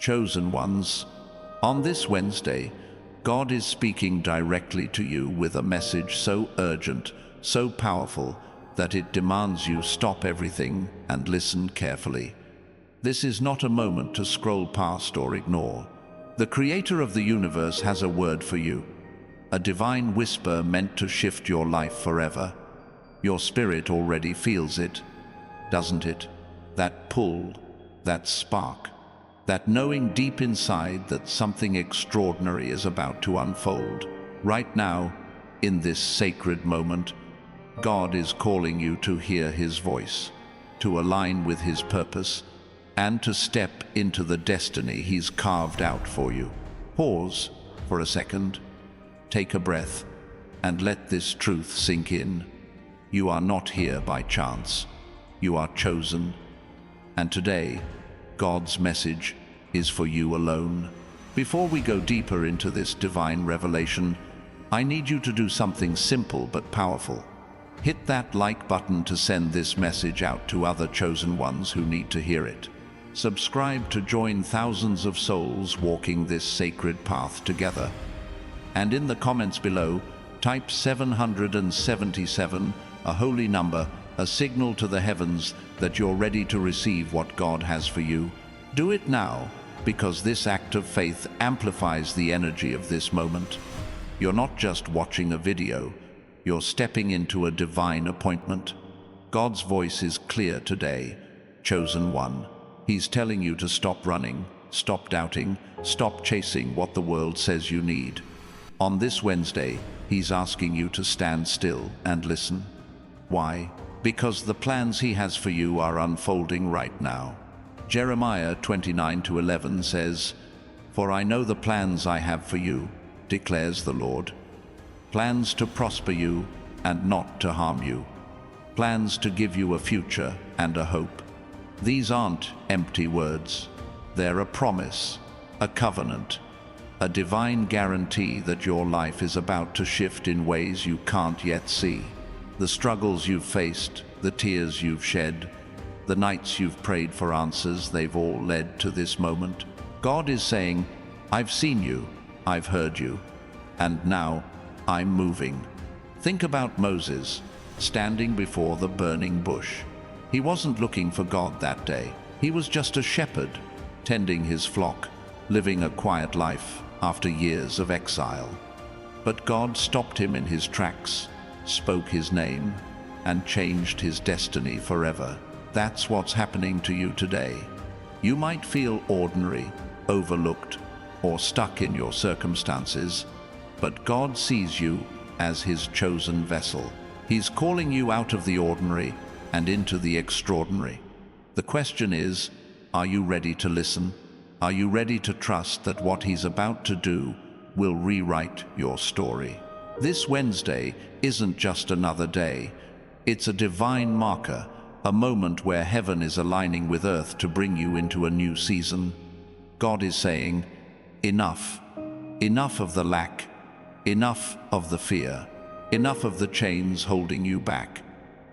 Chosen ones, on this Wednesday, God is speaking directly to you with a message so urgent, so powerful, that it demands you stop everything and listen carefully. This is not a moment to scroll past or ignore. The Creator of the universe has a word for you, a divine whisper meant to shift your life forever. Your spirit already feels it, doesn't it? That pull, that spark, that knowing deep inside that something extraordinary is about to unfold. Right now, in this sacred moment, God is calling you to hear His voice, to align with His purpose, and to step into the destiny He's carved out for you. Pause for a second, take a breath, and let this truth sink in. You are not here by chance. You are chosen. And today, God's message is for you alone. Before we go deeper into this divine revelation, I need you to do something simple but powerful. Hit that like button to send this message out to other chosen ones who need to hear it. Subscribe to join thousands of souls walking this sacred path together. And in the comments below, type 777, a holy number, a signal to the heavens that you're ready to receive what God has for you. Do it now, because this act of faith amplifies the energy of this moment. You're not just watching a video, you're stepping into a divine appointment. God's voice is clear today, chosen one. He's telling you to stop running, stop doubting, stop chasing what the world says you need. On this Wednesday, He's asking you to stand still and listen. Why? Because the plans He has for you are unfolding right now. Jeremiah 29:11 says, "For I know the plans I have for you, declares the Lord. Plans to prosper you and not to harm you. Plans to give you a future and a hope." These aren't empty words. They're a promise, a covenant, a divine guarantee that your life is about to shift in ways you can't yet see. The struggles you've faced, the tears you've shed, the nights you've prayed for answers, they've all led to this moment. God is saying, "I've seen you, I've heard you, and now I'm moving." Think about Moses, standing before the burning bush. He wasn't looking for God that day. He was just a shepherd, tending his flock, living a quiet life after years of exile. But God stopped him in his tracks, spoke his name, and changed his destiny forever. That's what's happening to you today. You might feel ordinary, overlooked, or stuck in your circumstances, but God sees you as His chosen vessel. He's calling you out of the ordinary and into the extraordinary. The question is, are you ready to listen? Are you ready to trust that what He's about to do will rewrite your story? This Wednesday isn't just another day. It's a divine marker, a moment where heaven is aligning with earth to bring you into a new season. God is saying, enough. Enough of the lack. Enough of the fear. Enough of the chains holding you back.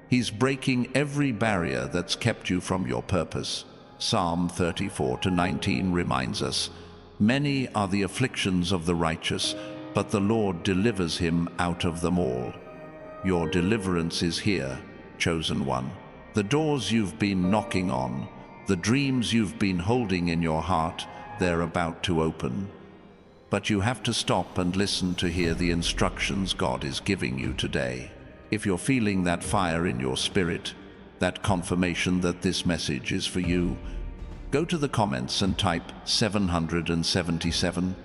He's breaking every barrier that's kept you from your purpose. Psalm 34:19 reminds us, "Many are the afflictions of the righteous, but the Lord delivers him out of them all." Your deliverance is here, chosen one. The doors you've been knocking on, the dreams you've been holding in your heart, they're about to open. But you have to stop and listen to hear the instructions God is giving you today. If you're feeling that fire in your spirit, that confirmation that this message is for you, go to the comments and type 777.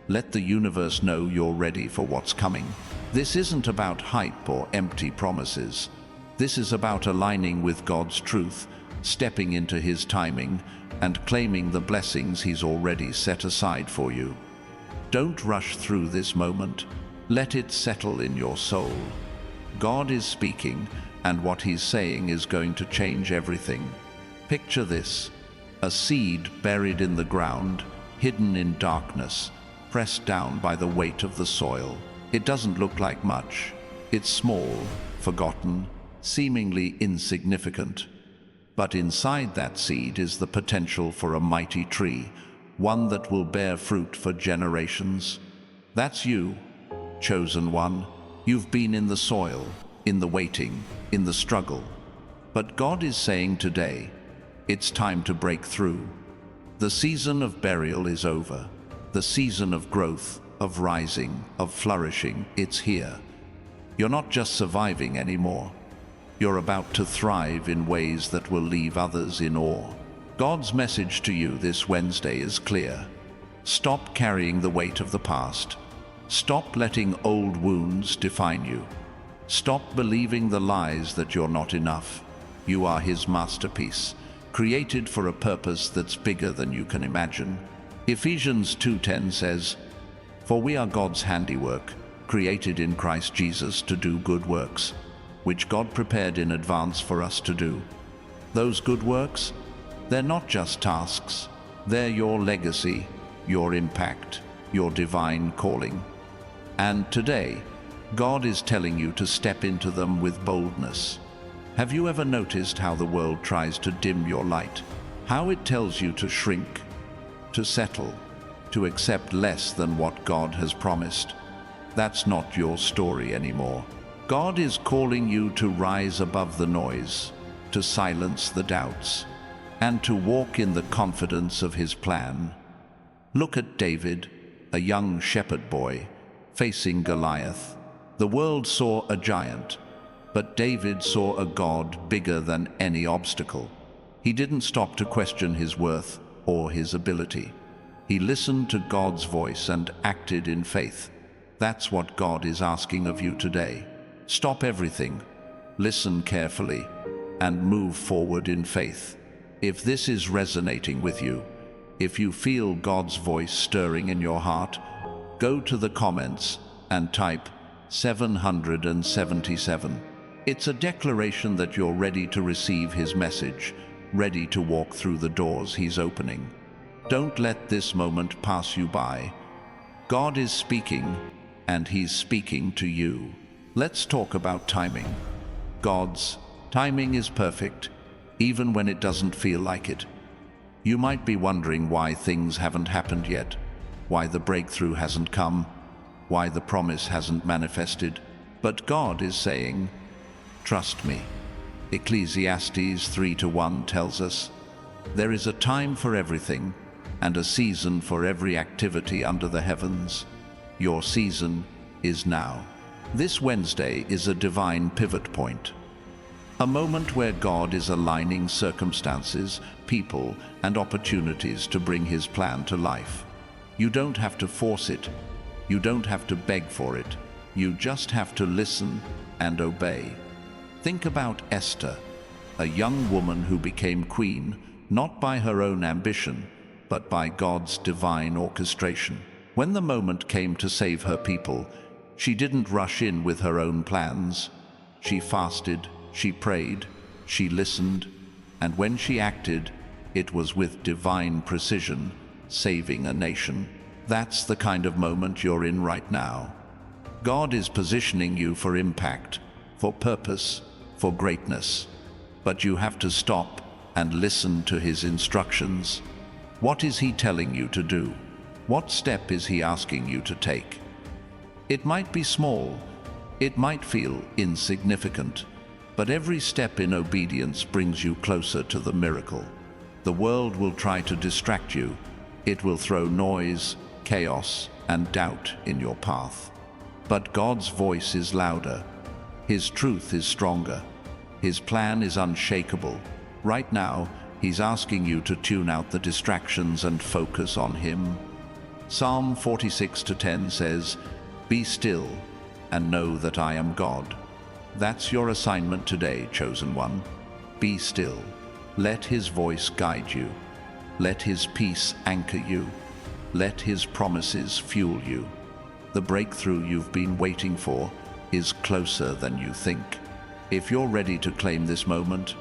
Let the universe know you're ready for what's coming. This isn't about hype or empty promises. This is about aligning with God's truth, stepping into His timing, and claiming the blessings He's already set aside for you. Don't rush through this moment. Let it settle in your soul. God is speaking, and what He's saying is going to change everything. Picture this: a seed buried in the ground, hidden in darkness, pressed down by the weight of the soil. It doesn't look like much. It's small, forgotten, seemingly insignificant. But inside that seed is the potential for a mighty tree, one that will bear fruit for generations. That's you, chosen one. You've been in the soil, in the waiting, in the struggle. But God is saying today, it's time to break through. The season of burial is over. The season of growth, of rising, of flourishing, it's here. You're not just surviving anymore. You're about to thrive in ways that will leave others in awe. God's message to you this Wednesday is clear. Stop carrying the weight of the past. Stop letting old wounds define you. Stop believing the lies that you're not enough. You are His masterpiece, created for a purpose that's bigger than you can imagine. Ephesians 2:10 says, "For we are God's handiwork, created in Christ Jesus to do good works, which God prepared in advance for us to do." Those good works, they're not just tasks. They're your legacy, your impact, your divine calling. And today, God is telling you to step into them with boldness. Have you ever noticed how the world tries to dim your light? How it tells you to shrink, to settle, to accept less than what God has promised? That's not your story anymore. God is calling you to rise above the noise, to silence the doubts, and to walk in the confidence of His plan. Look at David, a young shepherd boy, facing Goliath. The world saw a giant, but David saw a God bigger than any obstacle. He didn't stop to question his worth or his ability. He listened to God's voice and acted in faith. That's what God is asking of you today. Stop everything, listen carefully, and move forward in faith. If this is resonating with you, if you feel God's voice stirring in your heart, go to the comments and type 777. It's a declaration that you're ready to receive His message, ready to walk through the doors He's opening. Don't let this moment pass you by. God is speaking, and He's speaking to you. Let's talk about timing. God's timing is perfect, even when it doesn't feel like it. You might be wondering why things haven't happened yet, why the breakthrough hasn't come, why the promise hasn't manifested. But God is saying, trust me. Ecclesiastes 3:1 tells us, there is a time for everything, and a season for every activity under the heavens. Your season is now. This Wednesday is a divine pivot point. A moment where God is aligning circumstances, people, and opportunities to bring His plan to life. You don't have to force it. You don't have to beg for it. You just have to listen and obey. Think about Esther, a young woman who became queen, not by her own ambition, but by God's divine orchestration. When the moment came to save her people, she didn't rush in with her own plans. She fasted, she prayed, she listened, and when she acted, it was with divine precision, saving a nation. That's the kind of moment you're in right now. God is positioning you for impact, for purpose, for greatness. But you have to stop and listen to His instructions. What is He telling you to do? What step is He asking you to take? It might be small, it might feel insignificant, but every step in obedience brings you closer to the miracle. The world will try to distract you. It will throw noise, chaos, and doubt in your path. But God's voice is louder. His truth is stronger. His plan is unshakable. Right now, He's asking you to tune out the distractions and focus on Him. Psalm 46:10 says, "Be still and know that I am God." That's your assignment today, chosen one. Be still. Let His voice guide you. Let His peace anchor you. Let His promises fuel you. The breakthrough you've been waiting for is closer than you think. If you're ready to claim this moment,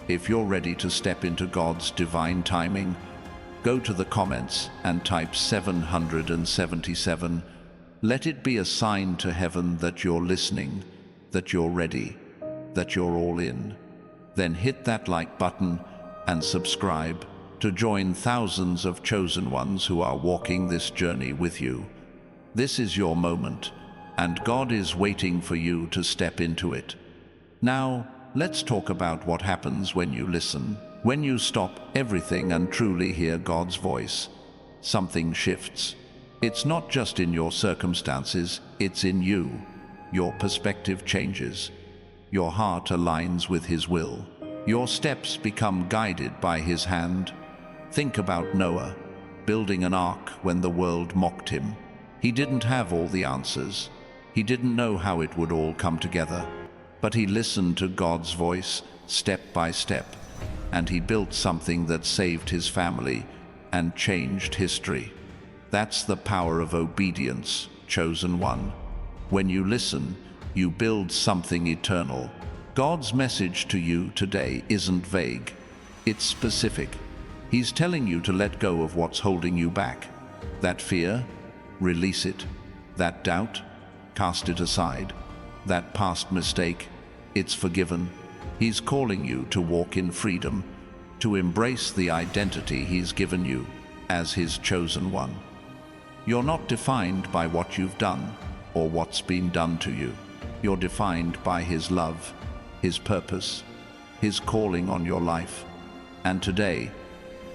if you're ready to step into God's divine timing, go to the comments and type 777. Let it be a sign to heaven that you're listening, that you're ready, that you're all in. Then hit that like button and subscribe to join thousands of chosen ones who are walking this journey with you. This is your moment, and God is waiting for you to step into it. Now, let's talk about what happens when you listen. When you stop everything and truly hear God's voice, something shifts. It's not just in your circumstances, it's in you. Your perspective changes. Your heart aligns with His will. Your steps become guided by His hand. Think about Noah, building an ark when the world mocked him. He didn't have all the answers. He didn't know how it would all come together. But he listened to God's voice, step by step, and he built something that saved his family and changed history. That's the power of obedience, chosen one. When you listen, you build something eternal. God's message to you today isn't vague. It's specific. He's telling you to let go of what's holding you back. That fear, release it. That doubt, cast it aside. That past mistake, it's forgiven. He's calling you to walk in freedom, to embrace the identity He's given you as His chosen one. You're not defined by what you've done or what's been done to you. You're defined by His love, His purpose, His calling on your life. And today,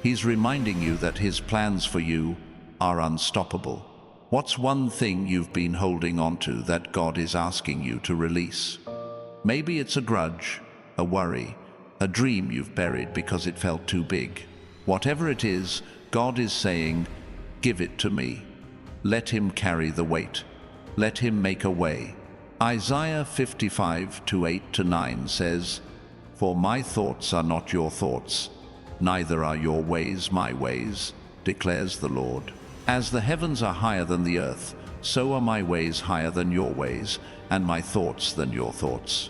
He's reminding you that His plans for you are unstoppable. What's one thing you've been holding on to that God is asking you to release? Maybe it's a grudge, a worry, a dream you've buried because it felt too big. Whatever it is, God is saying, give it to me. Let Him carry the weight. Let Him make a way. Isaiah 55:8-9 says, "For my thoughts are not your thoughts, neither are your ways my ways, declares the Lord. As the heavens are higher than the earth, so are my ways higher than your ways, and my thoughts than your thoughts."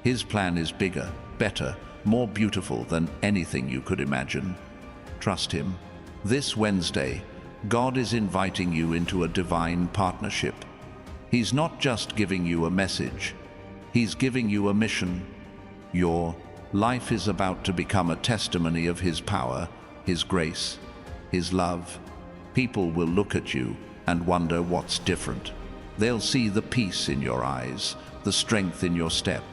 His plan is bigger, better, more beautiful than anything you could imagine. Trust Him. This Wednesday, God is inviting you into a divine partnership. He's not just giving you a message, He's giving you a mission. Your life is about to become a testimony of His power, His grace, His love. People will look at you and wonder what's different. They'll see the peace in your eyes, the strength in your step,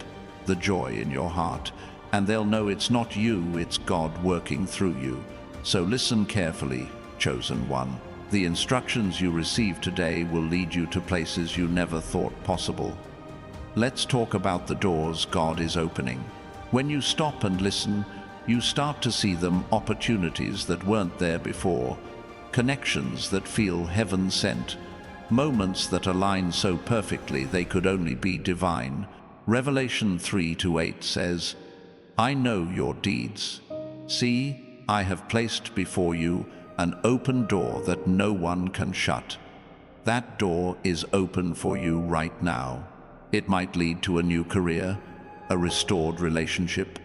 the joy in your heart, and they'll know it's not you, it's God working through you. So listen carefully, chosen one. The instructions you receive today will lead you to places you never thought possible. Let's talk about the doors God is opening. When you stop and listen, you start to see them opportunities that weren't there before, connections that feel heaven-sent, moments that align so perfectly they could only be divine. Revelation 3:8 says, "I know your deeds. See, I have placed before you an open door that no one can shut." That door is open for you right now. It might lead to a new career, a restored relationship,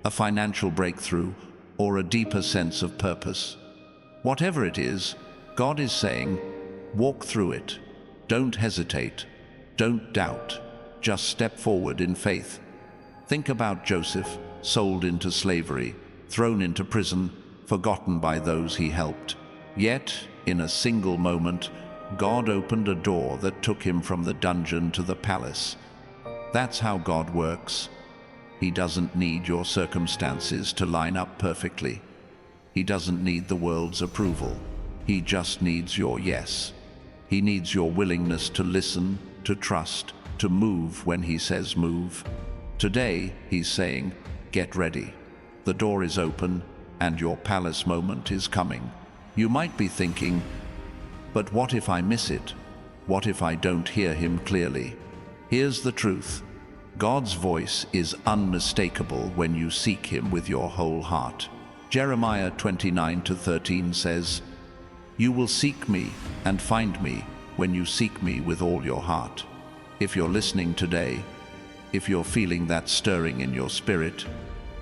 a financial breakthrough, or a deeper sense of purpose. Whatever it is, God is saying, walk through it. Don't hesitate. Don't doubt. Just step forward in faith. Think about Joseph, sold into slavery, thrown into prison, forgotten by those he helped. Yet, in a single moment, God opened a door that took him from the dungeon to the palace. That's how God works. He doesn't need your circumstances to line up perfectly. He doesn't need the world's approval. He just needs your yes. He needs your willingness to listen, to trust, to move when He says move. Today, He's saying, get ready. The door is open, and your palace moment is coming. You might be thinking, but what if I miss it? What if I don't hear Him clearly? Here's the truth. God's voice is unmistakable when you seek Him with your whole heart. Jeremiah 29:13 says, "You will seek me and find me when you seek me with all your heart." If you're listening today, if you're feeling that stirring in your spirit,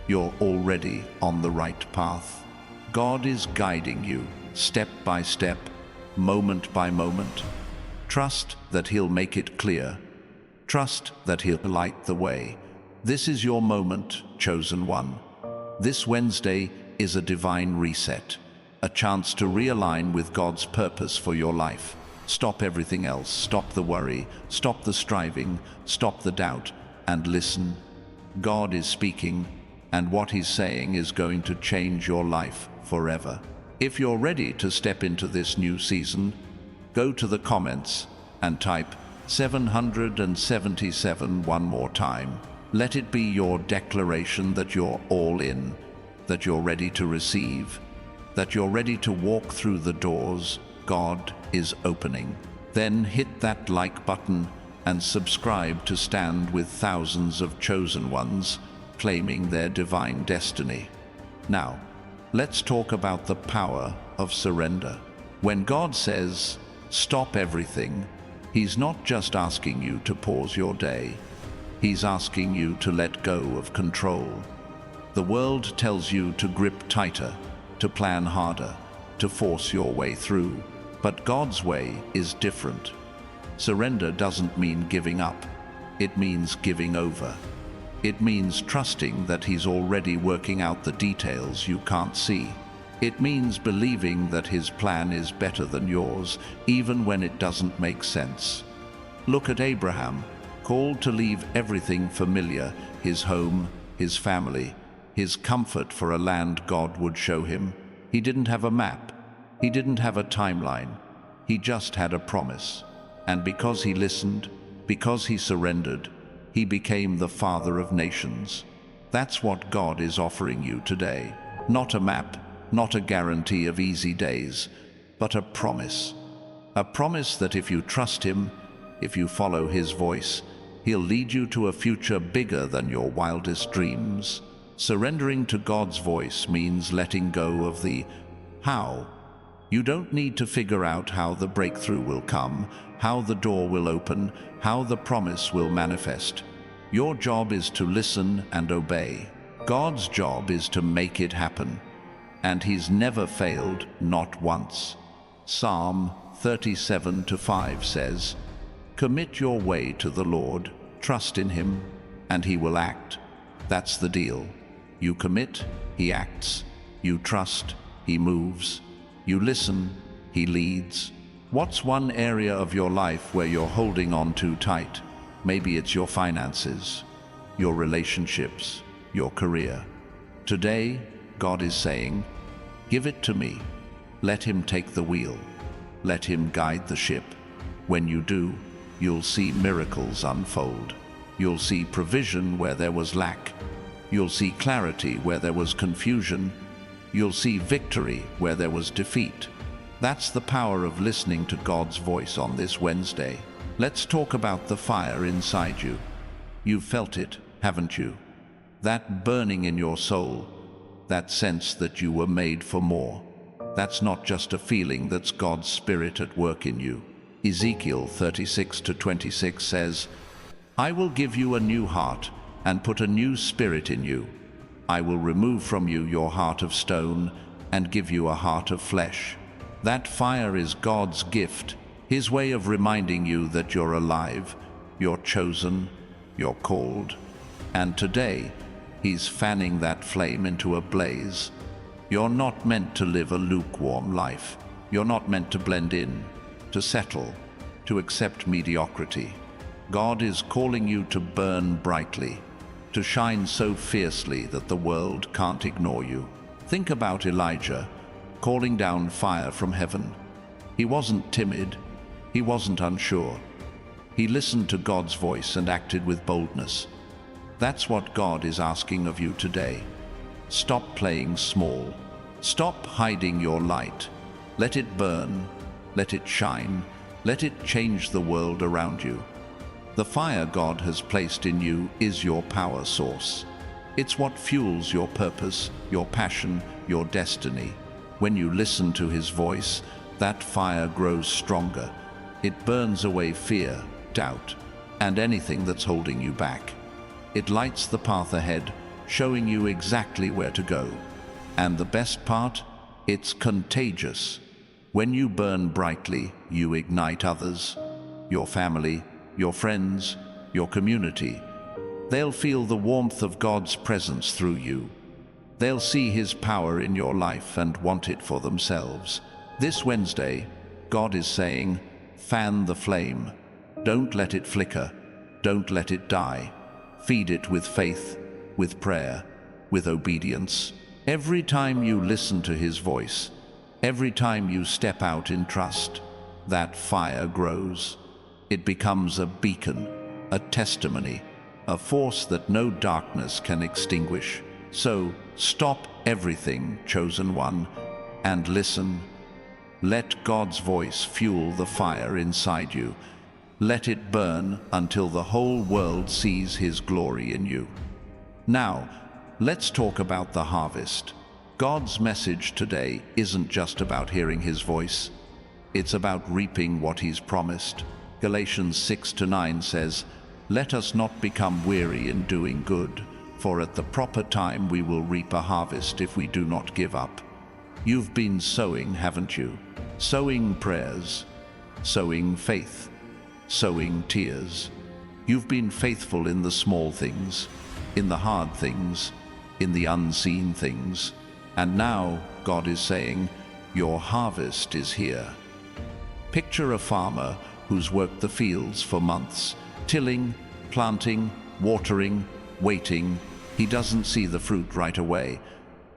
you're already on the right path. God is guiding you, step by step, moment by moment. Trust that He'll make it clear. Trust that He'll light the way. This is your moment, chosen one. This Wednesday, is a divine reset, a chance to realign with God's purpose for your life. Stop everything else, stop the worry, stop the striving, stop the doubt, and listen. God is speaking, and what He's saying is going to change your life forever. If you're ready to step into this new season, go to the comments and type 777 one more time. Let it be your declaration that you're all in, that you're ready to receive, that you're ready to walk through the doors God is opening. Then hit that like button and subscribe to stand with thousands of chosen ones claiming their divine destiny. Now, let's talk about the power of surrender. When God says, stop everything, He's not just asking you to pause your day. He's asking you to let go of control. The world tells you to grip tighter, to plan harder, to force your way through. But God's way is different. Surrender doesn't mean giving up. It means giving over. It means trusting that He's already working out the details you can't see. It means believing that His plan is better than yours, even when it doesn't make sense. Look at Abraham, called to leave everything familiar, his home, his family, his comfort for a land God would show him. He didn't have a map. He didn't have a timeline. He just had a promise. And because he listened, because he surrendered, he became the father of nations. That's what God is offering you today. Not a map, not a guarantee of easy days, but a promise. A promise that if you trust Him, if you follow His voice, He'll lead you to a future bigger than your wildest dreams. Surrendering to God's voice means letting go of the how. You don't need to figure out how the breakthrough will come, how the door will open, how the promise will manifest. Your job is to listen and obey. God's job is to make it happen. And He's never failed, not once. Psalm 37:5 says, "Commit your way to the Lord, trust in Him, and He will act." That's the deal. You commit, He acts. You trust, He moves. You listen, He leads. What's one area of your life where you're holding on too tight? Maybe it's your finances, your relationships, your career. Today, God is saying, give it to me. Let Him take the wheel. Let Him guide the ship. When you do, you'll see miracles unfold. You'll see provision where there was lack. You'll see clarity where there was confusion. You'll see victory where there was defeat. That's the power of listening to God's voice on this Wednesday. Let's talk about the fire inside you. You've felt it, haven't you? That burning in your soul, that sense that you were made for more. That's not just a feeling, that's God's Spirit at work in you. Ezekiel 36:26 says, "I will give you a new heart and put a new spirit in you. I will remove from you your heart of stone and give you a heart of flesh." That fire is God's gift, His way of reminding you that you're alive, you're chosen, you're called. And today, He's fanning that flame into a blaze. You're not meant to live a lukewarm life. You're not meant to blend in, to settle, to accept mediocrity. God is calling you to burn brightly, to shine so fiercely that the world can't ignore you. Think about Elijah calling down fire from heaven. He wasn't timid. He wasn't unsure. He listened to God's voice and acted with boldness. That's what God is asking of you today. Stop playing small. Stop hiding your light. Let it burn. Let it shine. Let it change the world around you. The fire God has placed in you is your power source. It's what fuels your purpose, your passion, your destiny. When you listen to His voice, that fire grows stronger. It burns away fear, doubt, and anything that's holding you back. It lights the path ahead, showing you exactly where to go. And the best part? It's contagious. When you burn brightly, you ignite others, your family, your friends, your community. They'll feel the warmth of God's presence through you. They'll see his power in your life and want it for themselves. This Wednesday, God is saying, fan the flame. Don't let it flicker. Don't let it die. Feed it with faith, with prayer, with obedience. Every time you listen to his voice, every time you step out in trust, that fire grows. It becomes a beacon, a testimony, a force that no darkness can extinguish. So stop everything, chosen one, and listen. Let God's voice fuel the fire inside you. Let it burn until the whole world sees his glory in you. Now, let's talk about the harvest. God's message today isn't just about hearing his voice. It's about reaping what he's promised. Galatians 6-9 says, "Let us not become weary in doing good, for at the proper time we will reap a harvest if we do not give up." You've been sowing, haven't you? Sowing prayers, sowing faith, sowing tears. You've been faithful in the small things, in the hard things, in the unseen things. And now God is saying, your harvest is here. Picture a farmer who's worked the fields for months, tilling, planting, watering, waiting. He doesn't see the fruit right away,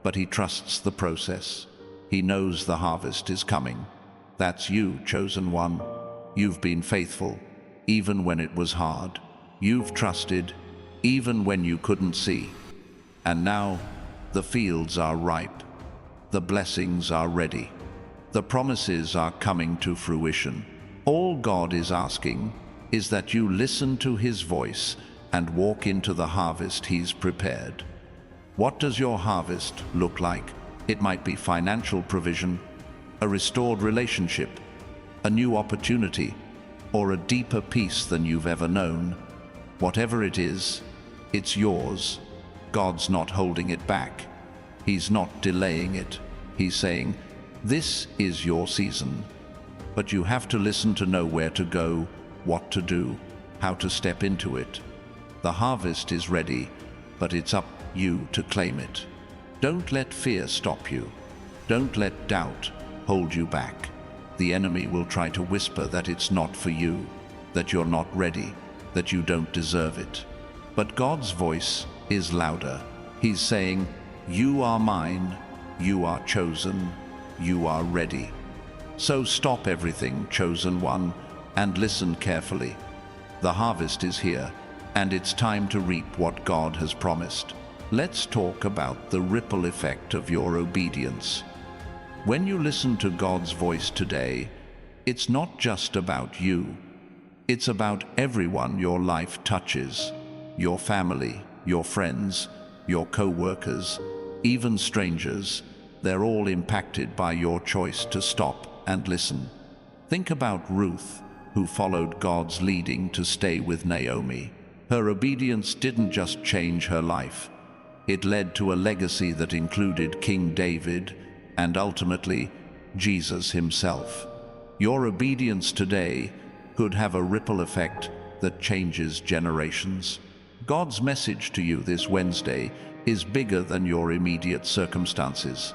but he trusts the process. He knows the harvest is coming. That's you, chosen one. You've been faithful, even when it was hard. You've trusted, even when you couldn't see. And now, the fields are ripe. The blessings are ready. The promises are coming to fruition. All God is asking is that you listen to his voice and walk into the harvest he's prepared. What does your harvest look like? It might be financial provision, a restored relationship, a new opportunity, or a deeper peace than you've ever known. Whatever it is, it's yours. God's not holding it back. He's not delaying it. He's saying, this is your season. But you have to listen to know where to go, what to do, how to step into it. The harvest is ready, but it's up to you to claim it. Don't let fear stop you. Don't let doubt hold you back. The enemy will try to whisper that it's not for you, that you're not ready, that you don't deserve it. But God's voice is louder. He's saying, you are mine, you are chosen, you are ready. So stop everything, chosen one, and listen carefully. The harvest is here, and it's time to reap what God has promised. Let's talk about the ripple effect of your obedience. When you listen to God's voice today, it's not just about you. It's about everyone your life touches. Your family, your friends, your co-workers, even strangers. They're all impacted by your choice to stop and listen. Think about Ruth, who followed God's leading to stay with Naomi. Her obedience didn't just change her life. It led to a legacy that included King David and ultimately Jesus himself. Your obedience today could have a ripple effect that changes generations. God's message to you this Wednesday is bigger than your immediate circumstances.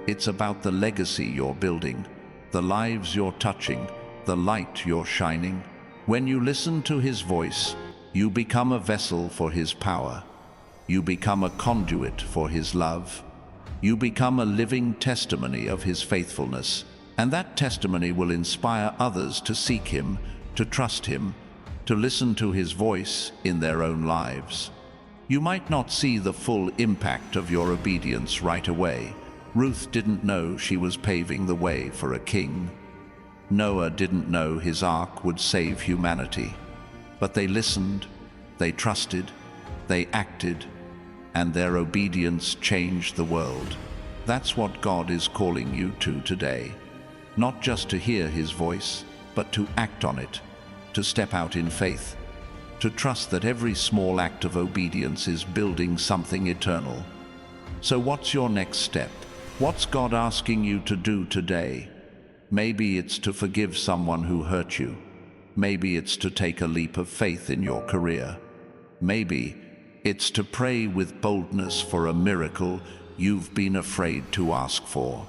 It's about the legacy you're building, the lives you're touching, the light you're shining. When you listen to his voice, you become a vessel for his power. You become a conduit for his love. You become a living testimony of his faithfulness, and that testimony will inspire others to seek him, to trust him, to listen to his voice in their own lives. You might not see the full impact of your obedience right away. Ruth didn't know she was paving the way for a king. Noah didn't know his ark would save humanity. But they listened, they trusted, they acted, and their obedience changed the world. That's what God is calling you to today. Not just to hear his voice, but to act on it, to step out in faith, to trust that every small act of obedience is building something eternal. So what's your next step? What's God asking you to do today? Maybe it's to forgive someone who hurt you. Maybe it's to take a leap of faith in your career. Maybe it's to pray with boldness for a miracle you've been afraid to ask for.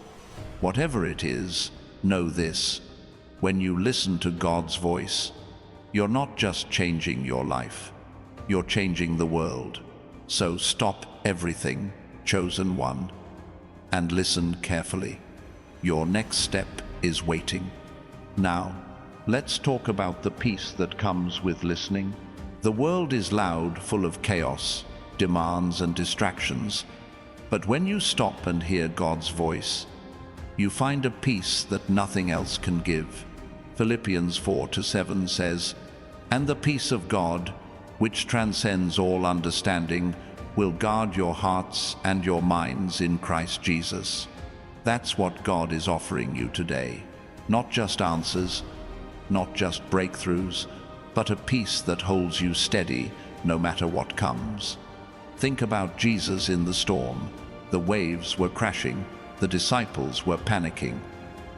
Whatever it is, know this: when you listen to God's voice, you're not just changing your life, you're changing the world. So stop everything, chosen one, and listen carefully. Your next step is waiting. Now, let's talk about the peace that comes with listening. The world is loud, full of chaos, demands, and distractions. But when you stop and hear God's voice, you find a peace that nothing else can give. Philippians 4:7 says, "And the peace of God, which transcends all understanding, will guard your hearts and your minds in Christ Jesus." That's what God is offering you today. Not just answers, not just breakthroughs, but a peace that holds you steady no matter what comes. Think about Jesus in the storm. The waves were crashing, the disciples were panicking,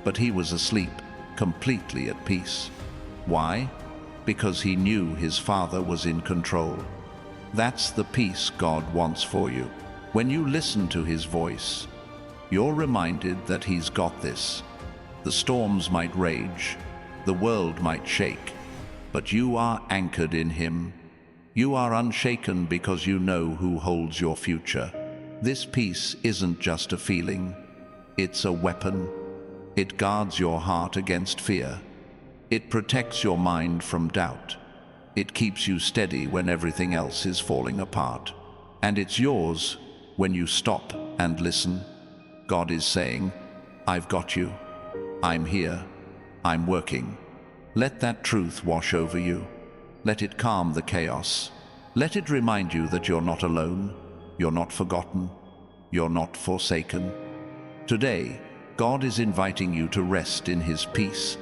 but he was asleep, completely at peace. Why? Because he knew his Father was in control. That's the peace God wants for you. When you listen to his voice, you're reminded that he's got this. The storms might rage, the world might shake, but you are anchored in him. You are unshaken because you know who holds your future. This peace isn't just a feeling, it's a weapon. It guards your heart against fear. It protects your mind from doubt. It keeps you steady when everything else is falling apart. And it's yours when you stop and listen. God is saying, "I've got you. I'm here. I'm working." Let that truth wash over you. Let it calm the chaos. Let it remind you that you're not alone. You're not forgotten. You're not forsaken. Today, God is inviting you to rest in his peace,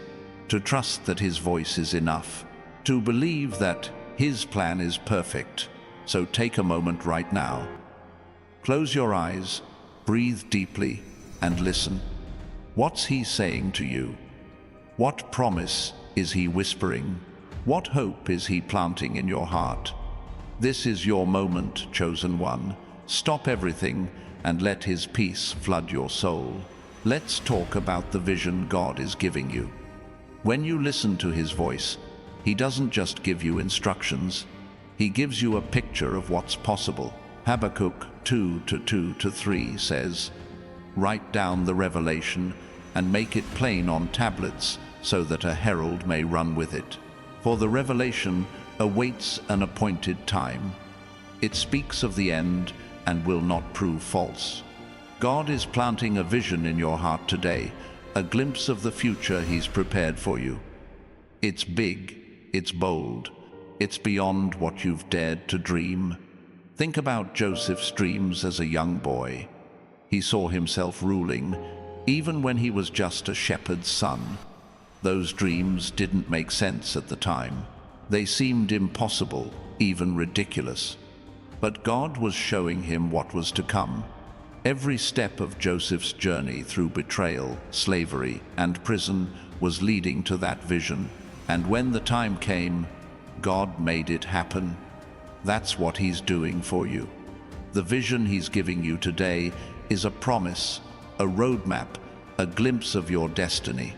to trust that his voice is enough, to believe that his plan is perfect. So take a moment right now. Close your eyes, breathe deeply, and listen. What's he saying to you? What promise is he whispering? What hope is he planting in your heart? This is your moment, chosen one. Stop everything and let his peace flood your soul. Let's talk about the vision God is giving you. When you listen to his voice, he doesn't just give you instructions, he gives you a picture of what's possible. Habakkuk 2:2-3 says, "Write down the revelation and make it plain on tablets so that a herald may run with it. For the revelation awaits an appointed time. It speaks of the end and will not prove false." God is planting a vision in your heart today, a glimpse of the future he's prepared for you. It's big, it's bold, it's beyond what you've dared to dream. Think about Joseph's dreams as a young boy. He saw himself ruling, even when he was just a shepherd's son. Those dreams didn't make sense at the time. They seemed impossible, even ridiculous. But God was showing him what was to come. Every step of Joseph's journey through betrayal, slavery, and prison was leading to that vision. And when the time came, God made it happen. That's what he's doing for you. The vision he's giving you today is a promise, a roadmap, a glimpse of your destiny.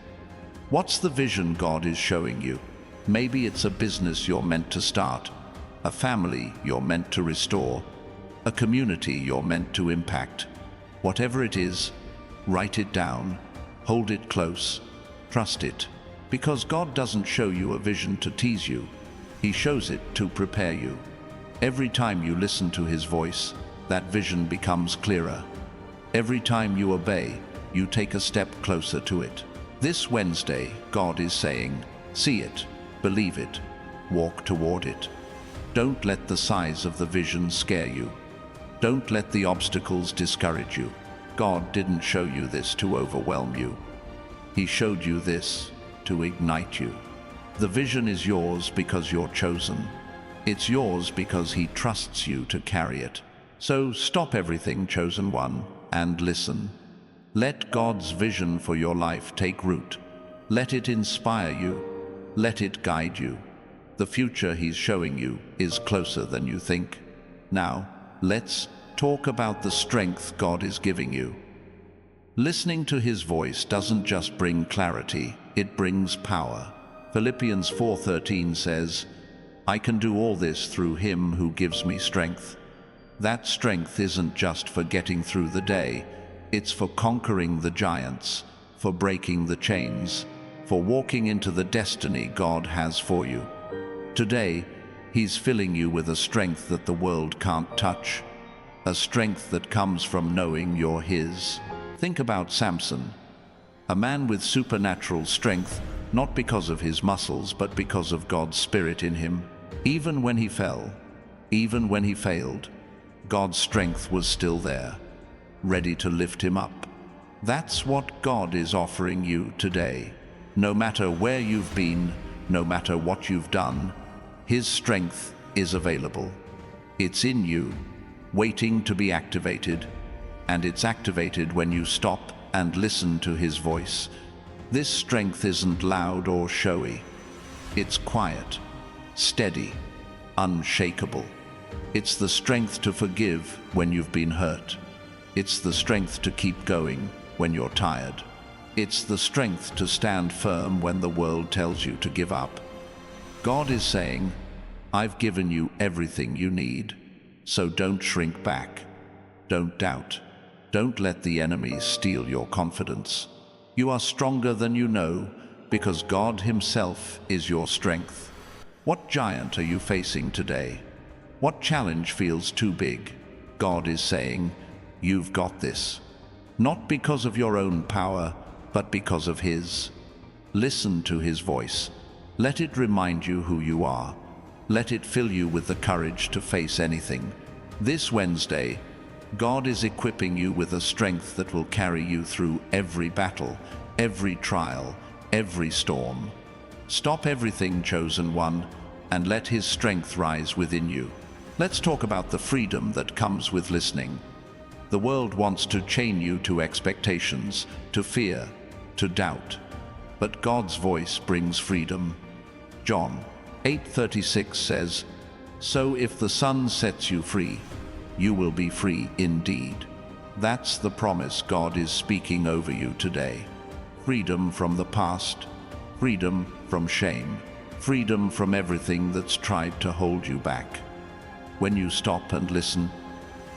What's the vision God is showing you? Maybe it's a business you're meant to start, a family you're meant to restore, a community you're meant to impact. Whatever it is, write it down, hold it close, trust it. Because God doesn't show you a vision to tease you, he shows it to prepare you. Every time you listen to his voice, that vision becomes clearer. Every time you obey, you take a step closer to it. This Wednesday, God is saying, see it, believe it, walk toward it. Don't let the size of the vision scare you. Don't let the obstacles discourage you. God didn't show you this to overwhelm you. He showed you this to ignite you. The vision is yours because you're chosen. It's yours because he trusts you to carry it. So stop everything, chosen one, and listen. Let God's vision for your life take root. Let it inspire you. Let it guide you. The future he's showing you is closer than you think. Now, let's talk about the strength God is giving you. Listening to his voice doesn't just bring clarity, it brings power. Philippians 4:13 says, "I can do all this through him who gives me strength." That strength isn't just for getting through the day, it's for conquering the giants, for breaking the chains, for walking into the destiny God has for you. Today, he's filling you with a strength that the world can't touch, a strength that comes from knowing you're his. Think about Samson, a man with supernatural strength, not because of his muscles, but because of God's Spirit in him. Even when he fell, even when he failed, God's strength was still there, ready to lift him up. That's what God is offering you today. No matter where you've been, no matter what you've done, his strength is available. It's in you, waiting to be activated, and it's activated when you stop and listen to his voice. This strength isn't loud or showy. It's quiet, steady, unshakable. It's the strength to forgive when you've been hurt. It's the strength to keep going when you're tired. It's the strength to stand firm when the world tells you to give up. God is saying, I've given you everything you need, so don't shrink back. Don't doubt. Don't let the enemy steal your confidence. You are stronger than you know because God himself is your strength. What giant are you facing today? What challenge feels too big? God is saying, you've got this. Not because of your own power, but because of his. Listen to his voice. Let it remind you who you are. Let it fill you with the courage to face anything. This Wednesday, God is equipping you with a strength that will carry you through every battle, every trial, every storm. Stop everything, chosen one, and let his strength rise within you. Let's talk about the freedom that comes with listening. The world wants to chain you to expectations, to fear, to doubt. But God's voice brings freedom. John 8:36 says, "So if the Son sets you free, you will be free indeed." That's the promise God is speaking over you today. Freedom from the past, freedom from shame, freedom from everything that's tried to hold you back. When you stop and listen,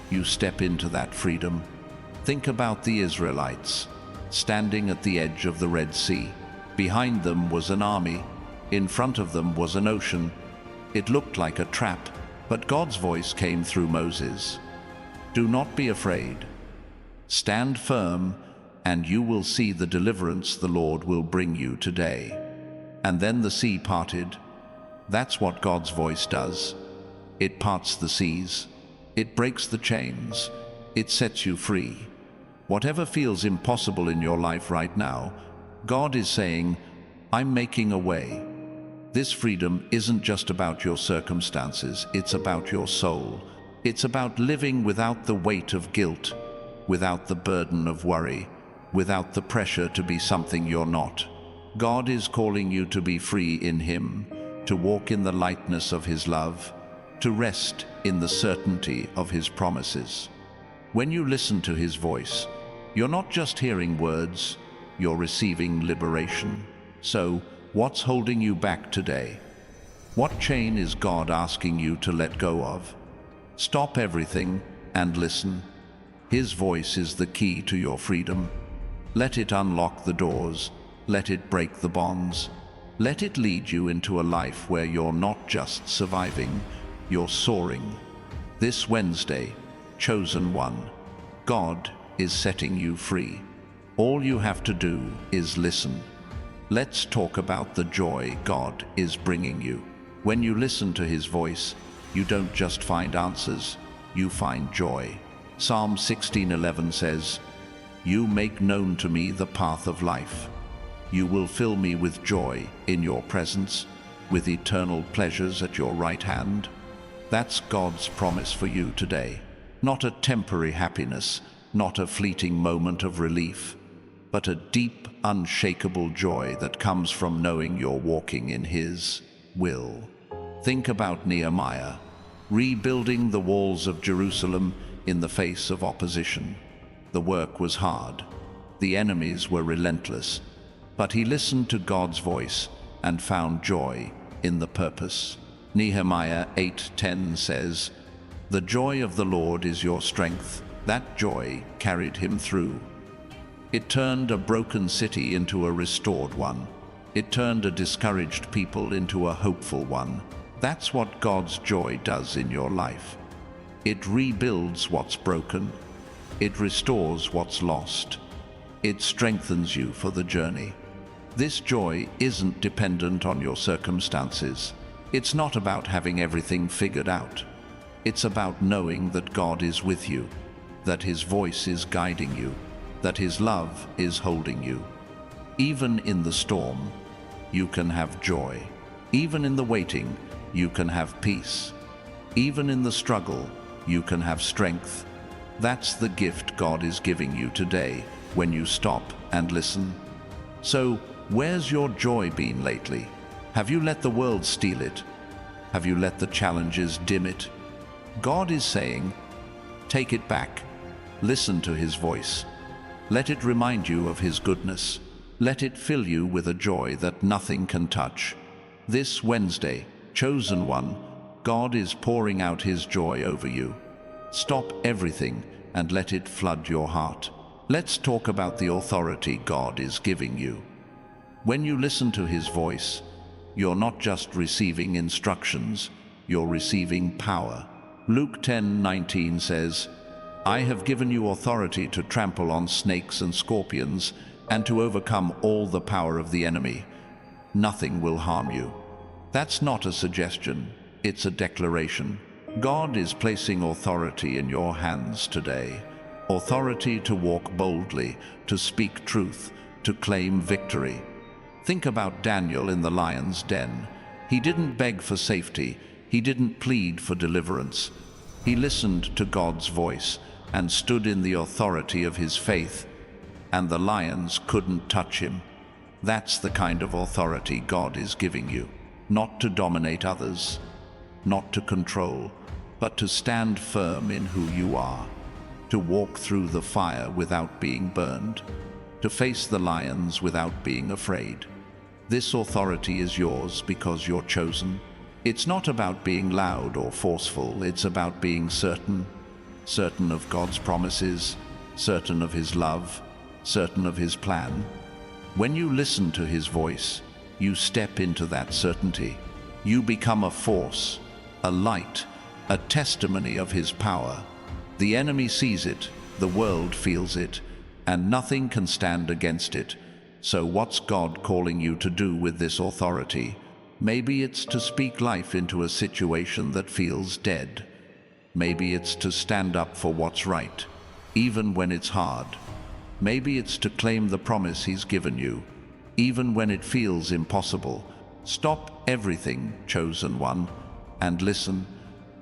you step into that freedom. Think about the Israelites, standing at the edge of the Red Sea. Behind them was an army. In front of them was an ocean. It looked like a trap, but God's voice came through Moses. Do not be afraid. Stand firm, and you will see the deliverance the Lord will bring you today. And then the sea parted. That's what God's voice does. It parts the seas. It breaks the chains. It sets you free. Whatever feels impossible in your life right now, God is saying, I'm making a way. This freedom isn't just about your circumstances, it's about your soul. It's about living without the weight of guilt, without the burden of worry, without the pressure to be something you're not. God is calling you to be free in him, to walk in the lightness of his love, to rest in the certainty of his promises. When you listen to his voice, you're not just hearing words, you're receiving liberation. So, what's holding you back today? What chain is God asking you to let go of? Stop everything and listen. His voice is the key to your freedom. Let it unlock the doors. Let it break the bonds. Let it lead you into a life where you're not just surviving, you're soaring. This Wednesday, chosen one, God is setting you free. All you have to do is listen. Let's talk about the joy God is bringing you. When you listen to his voice, you don't just find answers, you find joy. Psalm 16:11 says, "You make known to me the path of life. You will fill me with joy in your presence, with eternal pleasures at your right hand." That's God's promise for you today. Not a temporary happiness, not a fleeting moment of relief, but a deep, unshakable joy that comes from knowing you're walking in his will. Think about Nehemiah, rebuilding the walls of Jerusalem in the face of opposition. The work was hard. The enemies were relentless. But he listened to God's voice and found joy in the purpose. Nehemiah 8:10 says, "The joy of the Lord is your strength." That joy carried him through. It turned a broken city into a restored one. It turned a discouraged people into a hopeful one. That's what God's joy does in your life. It rebuilds what's broken. It restores what's lost. It strengthens you for the journey. This joy isn't dependent on your circumstances. It's not about having everything figured out. It's about knowing that God is with you, that His voice is guiding you, that His love is holding you. Even in the storm, you can have joy. Even in the waiting, you can have peace. Even in the struggle, you can have strength. That's the gift God is giving you today when you stop and listen. So, where's your joy been lately? Have you let the world steal it? Have you let the challenges dim it? God is saying, take it back. Listen to His voice. Let it remind you of His goodness. Let it fill you with a joy that nothing can touch. This Wednesday, chosen one, God is pouring out His joy over you. Stop everything and let it flood your heart. Let's talk about the authority God is giving you. When you listen to His voice, you're not just receiving instructions, you're receiving power. Luke 10:19 says, "I have given you authority to trample on snakes and scorpions and to overcome all the power of the enemy. Nothing will harm you." That's not a suggestion, it's a declaration. God is placing authority in your hands today. Authority to walk boldly, to speak truth, to claim victory. Think about Daniel in the lion's den. He didn't beg for safety. He didn't plead for deliverance. He listened to God's voice and stood in the authority of his faith, and the lions couldn't touch him. That's the kind of authority God is giving you. Not to dominate others, not to control, but to stand firm in who you are, to walk through the fire without being burned, to face the lions without being afraid. This authority is yours because you're chosen. It's not about being loud or forceful, it's about being certain. Certain of God's promises, certain of His love, certain of His plan. When you listen to His voice, you step into that certainty. You become a force, a light, a testimony of His power. The enemy sees it, the world feels it, and nothing can stand against it. So what's God calling you to do with this authority? Maybe it's to speak life into a situation that feels dead. Maybe it's to stand up for what's right, even when it's hard. Maybe it's to claim the promise He's given you, even when it feels impossible. Stop everything, chosen one, and listen.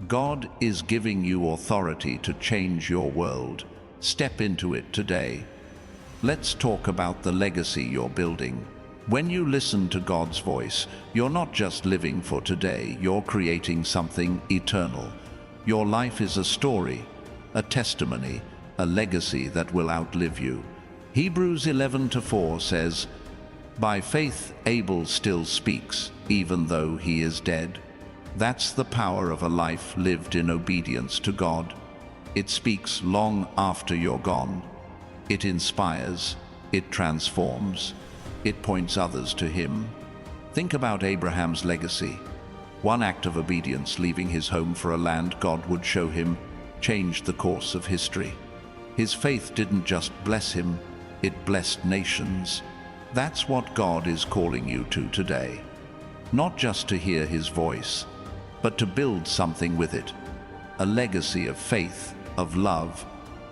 God is giving you authority to change your world. Step into it today. Let's talk about the legacy you're building. When you listen to God's voice, you're not just living for today, you're creating something eternal. Your life is a story, a testimony, a legacy that will outlive you. Hebrews 11:4 says, "By faith Abel still speaks, even though he is dead." That's the power of a life lived in obedience to God. It speaks long after you're gone. It inspires, it transforms, it points others to Him. Think about Abraham's legacy. One act of obedience, leaving his home for a land God would show him, changed the course of history. His faith didn't just bless him, it blessed nations. That's what God is calling you to today. Not just to hear His voice, but to build something with it. A legacy of faith, of love,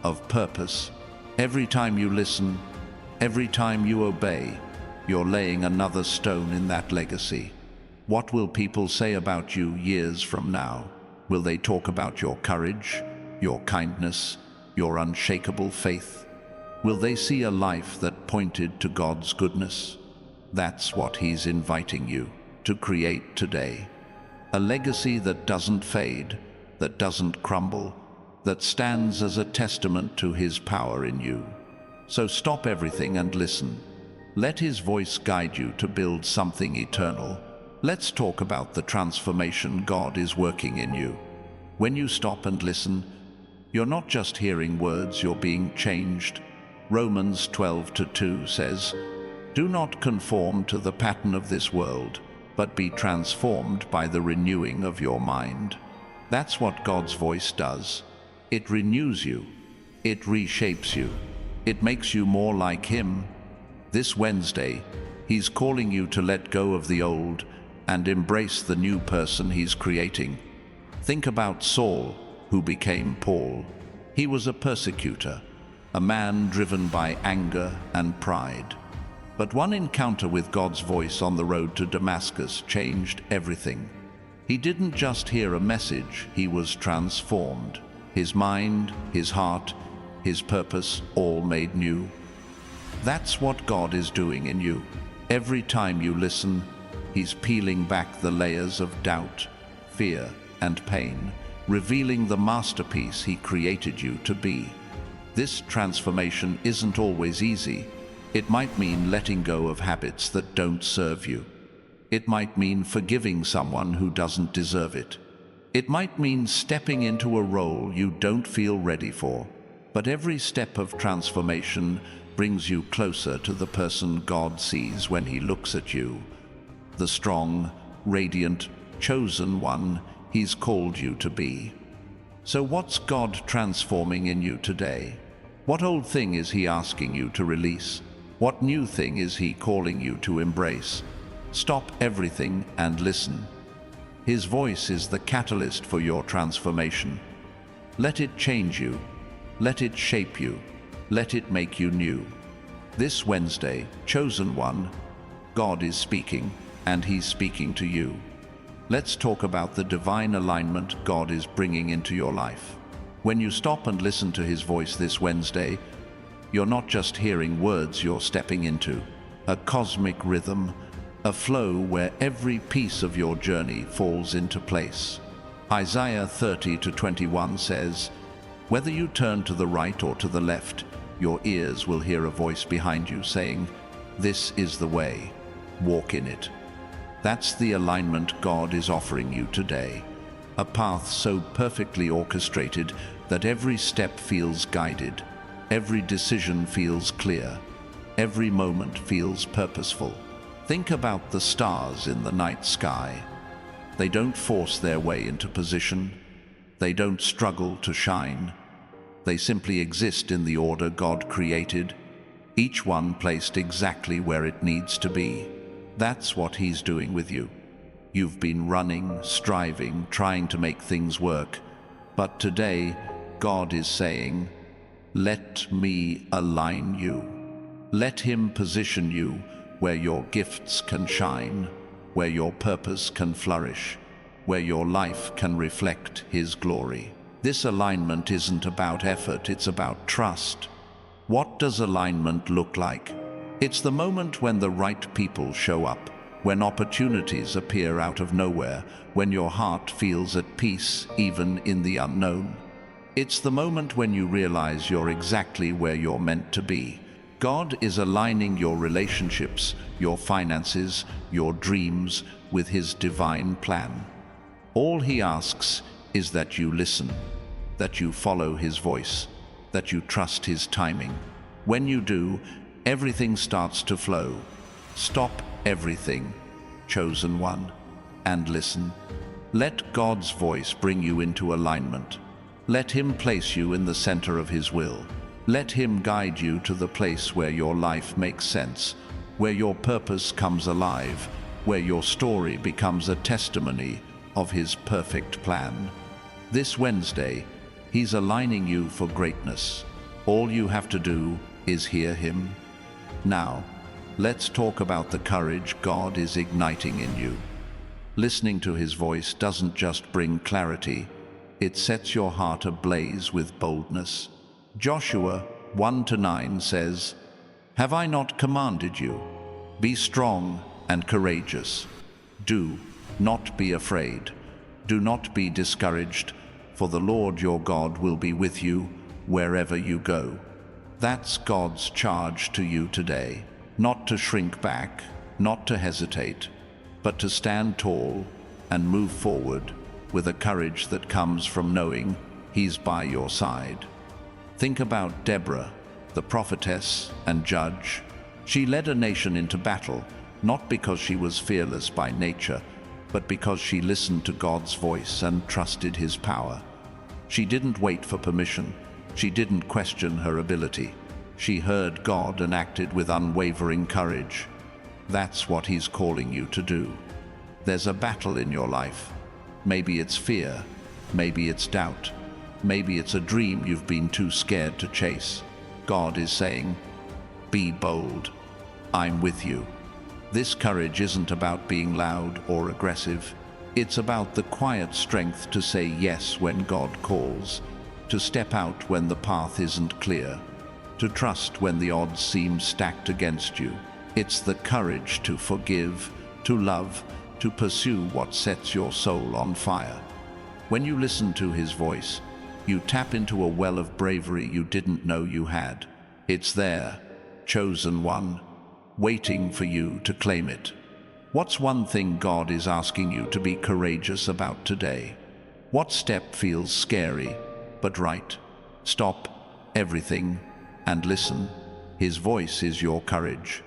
of purpose. Every time you listen, every time you obey, you're laying another stone in that legacy. What will people say about you years from now? Will they talk about your courage, your kindness, your unshakable faith? Will they see a life that pointed to God's goodness? That's what He's inviting you to create today. A legacy that doesn't fade, that doesn't crumble, that stands as a testament to his power in you. So stop everything and listen. Let his voice guide you to build something eternal. Let's talk about the transformation God is working in you. When you stop and listen, you're not just hearing words, you're being changed. Romans 12:2 says, "Do not conform to the pattern of this world, but be transformed by the renewing of your mind." That's what God's voice does. It renews you. It reshapes you. It makes you more like him. This Wednesday, he's calling you to let go of the old and embrace the new person he's creating. Think about Saul, who became Paul. He was a persecutor, a man driven by anger and pride. But one encounter with God's voice on the road to Damascus changed everything. He didn't just hear a message, he was transformed. His mind, his heart, his purpose, all made new. That's what God is doing in you. Every time you listen, he's peeling back the layers of doubt, fear, and pain, revealing the masterpiece he created you to be. This transformation isn't always easy. It might mean letting go of habits that don't serve you. It might mean forgiving someone who doesn't deserve it. It might mean stepping into a role you don't feel ready for. But every step of transformation brings you closer to the person God sees when he looks at you. The strong, radiant, chosen one he's called you to be. So what's God transforming in you today? What old thing is he asking you to release? What new thing is he calling you to embrace? Stop everything and listen. His voice is the catalyst for your transformation. Let it change you. Let it shape you. Let it make you new. This Wednesday, chosen one, God is speaking, and he's speaking to you. Let's talk about the divine alignment God is bringing into your life. When you stop and listen to his voice this Wednesday, you're not just hearing words, you're stepping into a cosmic rhythm, a flow where every piece of your journey falls into place. Isaiah 30:21 says, "Whether you turn to the right or to the left, your ears will hear a voice behind you saying, 'This is the way, walk in it.'" That's the alignment God is offering you today. A path so perfectly orchestrated that every step feels guided, every decision feels clear, every moment feels purposeful. Think about the stars in the night sky. They don't force their way into position. They don't struggle to shine. They simply exist in the order God created, each one placed exactly where it needs to be. That's what he's doing with you. You've been running, striving, trying to make things work. But today, God is saying, "Let me align you." Let him position you where your gifts can shine, where your purpose can flourish, where your life can reflect his glory. This alignment isn't about effort, it's about trust. What does alignment look like? It's the moment when the right people show up, when opportunities appear out of nowhere, when your heart feels at peace even in the unknown. It's the moment when you realize you're exactly where you're meant to be. God is aligning your relationships, your finances, your dreams with his divine plan. All he asks is that you listen, that you follow his voice, that you trust his timing. When you do, everything starts to flow. Stop everything, chosen one, and listen. Let God's voice bring you into alignment. Let him place you in the center of his will. Let him guide you to the place where your life makes sense, where your purpose comes alive, where your story becomes a testimony of his perfect plan. This Wednesday, he's aligning you for greatness. All you have to do is hear him. Now, let's talk about the courage God is igniting in you. Listening to his voice doesn't just bring clarity, it sets your heart ablaze with boldness. Joshua 1-9 says, "Have I not commanded you? Be strong and courageous. Do not be afraid. Do not be discouraged, for the Lord your God will be with you wherever you go. That's God's charge to you today. Not to shrink back, not to hesitate, but to stand tall and move forward with a courage that comes from knowing He's by your side. Think about Deborah, the prophetess and judge. She led a nation into battle, not because she was fearless by nature, but because she listened to God's voice and trusted His power. She didn't wait for permission. She didn't question her ability. She heard God and acted with unwavering courage. That's what He's calling you to do. There's a battle in your life. Maybe it's fear, maybe it's doubt, maybe it's a dream you've been too scared to chase. God is saying, be bold. I'm with you. This courage isn't about being loud or aggressive. It's about the quiet strength to say yes when God calls, to step out when the path isn't clear, to trust when the odds seem stacked against you. It's the courage to forgive, to love, to pursue what sets your soul on fire. When you listen to His voice, you tap into a well of bravery you didn't know you had. It's there, chosen one, waiting for you to claim it. What's one thing God is asking you to be courageous about today? What step feels scary, but right? Stop everything and listen. His voice is your courage.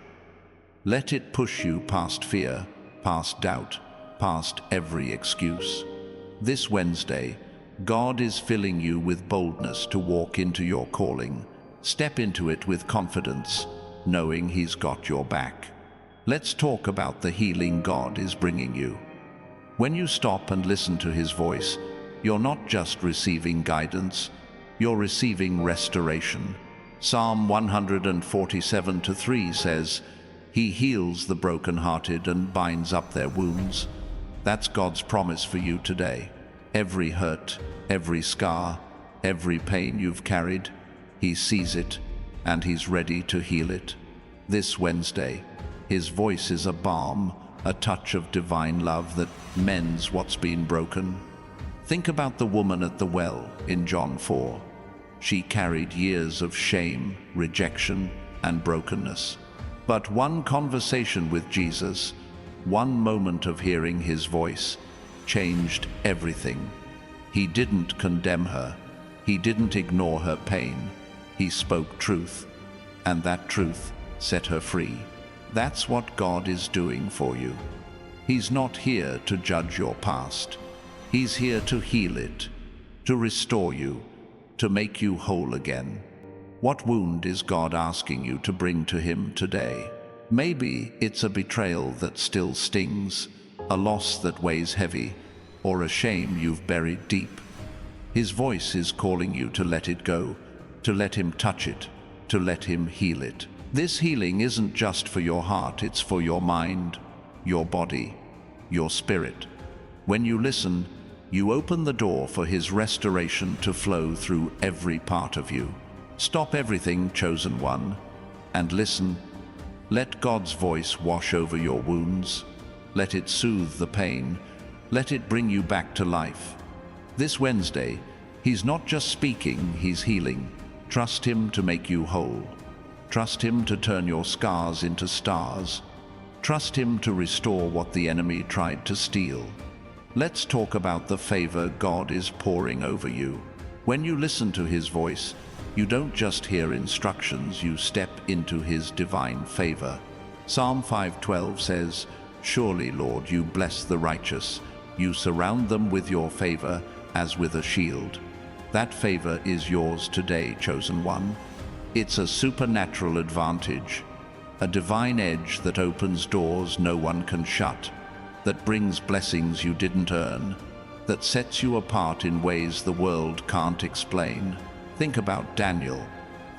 Let it push you past fear, past doubt, past every excuse. This Wednesday, God is filling you with boldness to walk into your calling. Step into it with confidence, knowing He's got your back. Let's talk about the healing God is bringing you. When you stop and listen to His voice, you're not just receiving guidance, you're receiving restoration. Psalm 147:3 says, He heals the brokenhearted and binds up their wounds. That's God's promise for you today. Every hurt, every scar, every pain you've carried, He sees it and He's ready to heal it. This Wednesday, His voice is a balm, a touch of divine love that mends what's been broken. Think about the woman at the well in John 4. She carried years of shame, rejection, and brokenness. But one conversation with Jesus, one moment of hearing His voice, changed everything. He didn't condemn her. He didn't ignore her pain. He spoke truth, and that truth set her free. That's what God is doing for you. He's not here to judge your past. He's here to heal it, to restore you, to make you whole again. What wound is God asking you to bring to Him today? Maybe it's a betrayal that still stings, a loss that weighs heavy, or a shame you've buried deep. His voice is calling you to let it go, to let Him touch it, to let Him heal it. This healing isn't just for your heart, it's for your mind, your body, your spirit. When you listen, you open the door for His restoration to flow through every part of you. Stop everything, chosen one, and listen. Let God's voice wash over your wounds. Let it soothe the pain. Let it bring you back to life. This Wednesday, He's not just speaking, He's healing. Trust Him to make you whole. Trust Him to turn your scars into stars. Trust Him to restore what the enemy tried to steal. Let's talk about the favor God is pouring over you. When you listen to His voice, you don't just hear instructions, you step into His divine favor. Psalm 5:12 says, Surely, Lord, you bless the righteous. You surround them with your favor as with a shield. That favor is yours today, chosen one. It's a supernatural advantage, a divine edge that opens doors no one can shut, that brings blessings you didn't earn, that sets you apart in ways the world can't explain. Think about Daniel,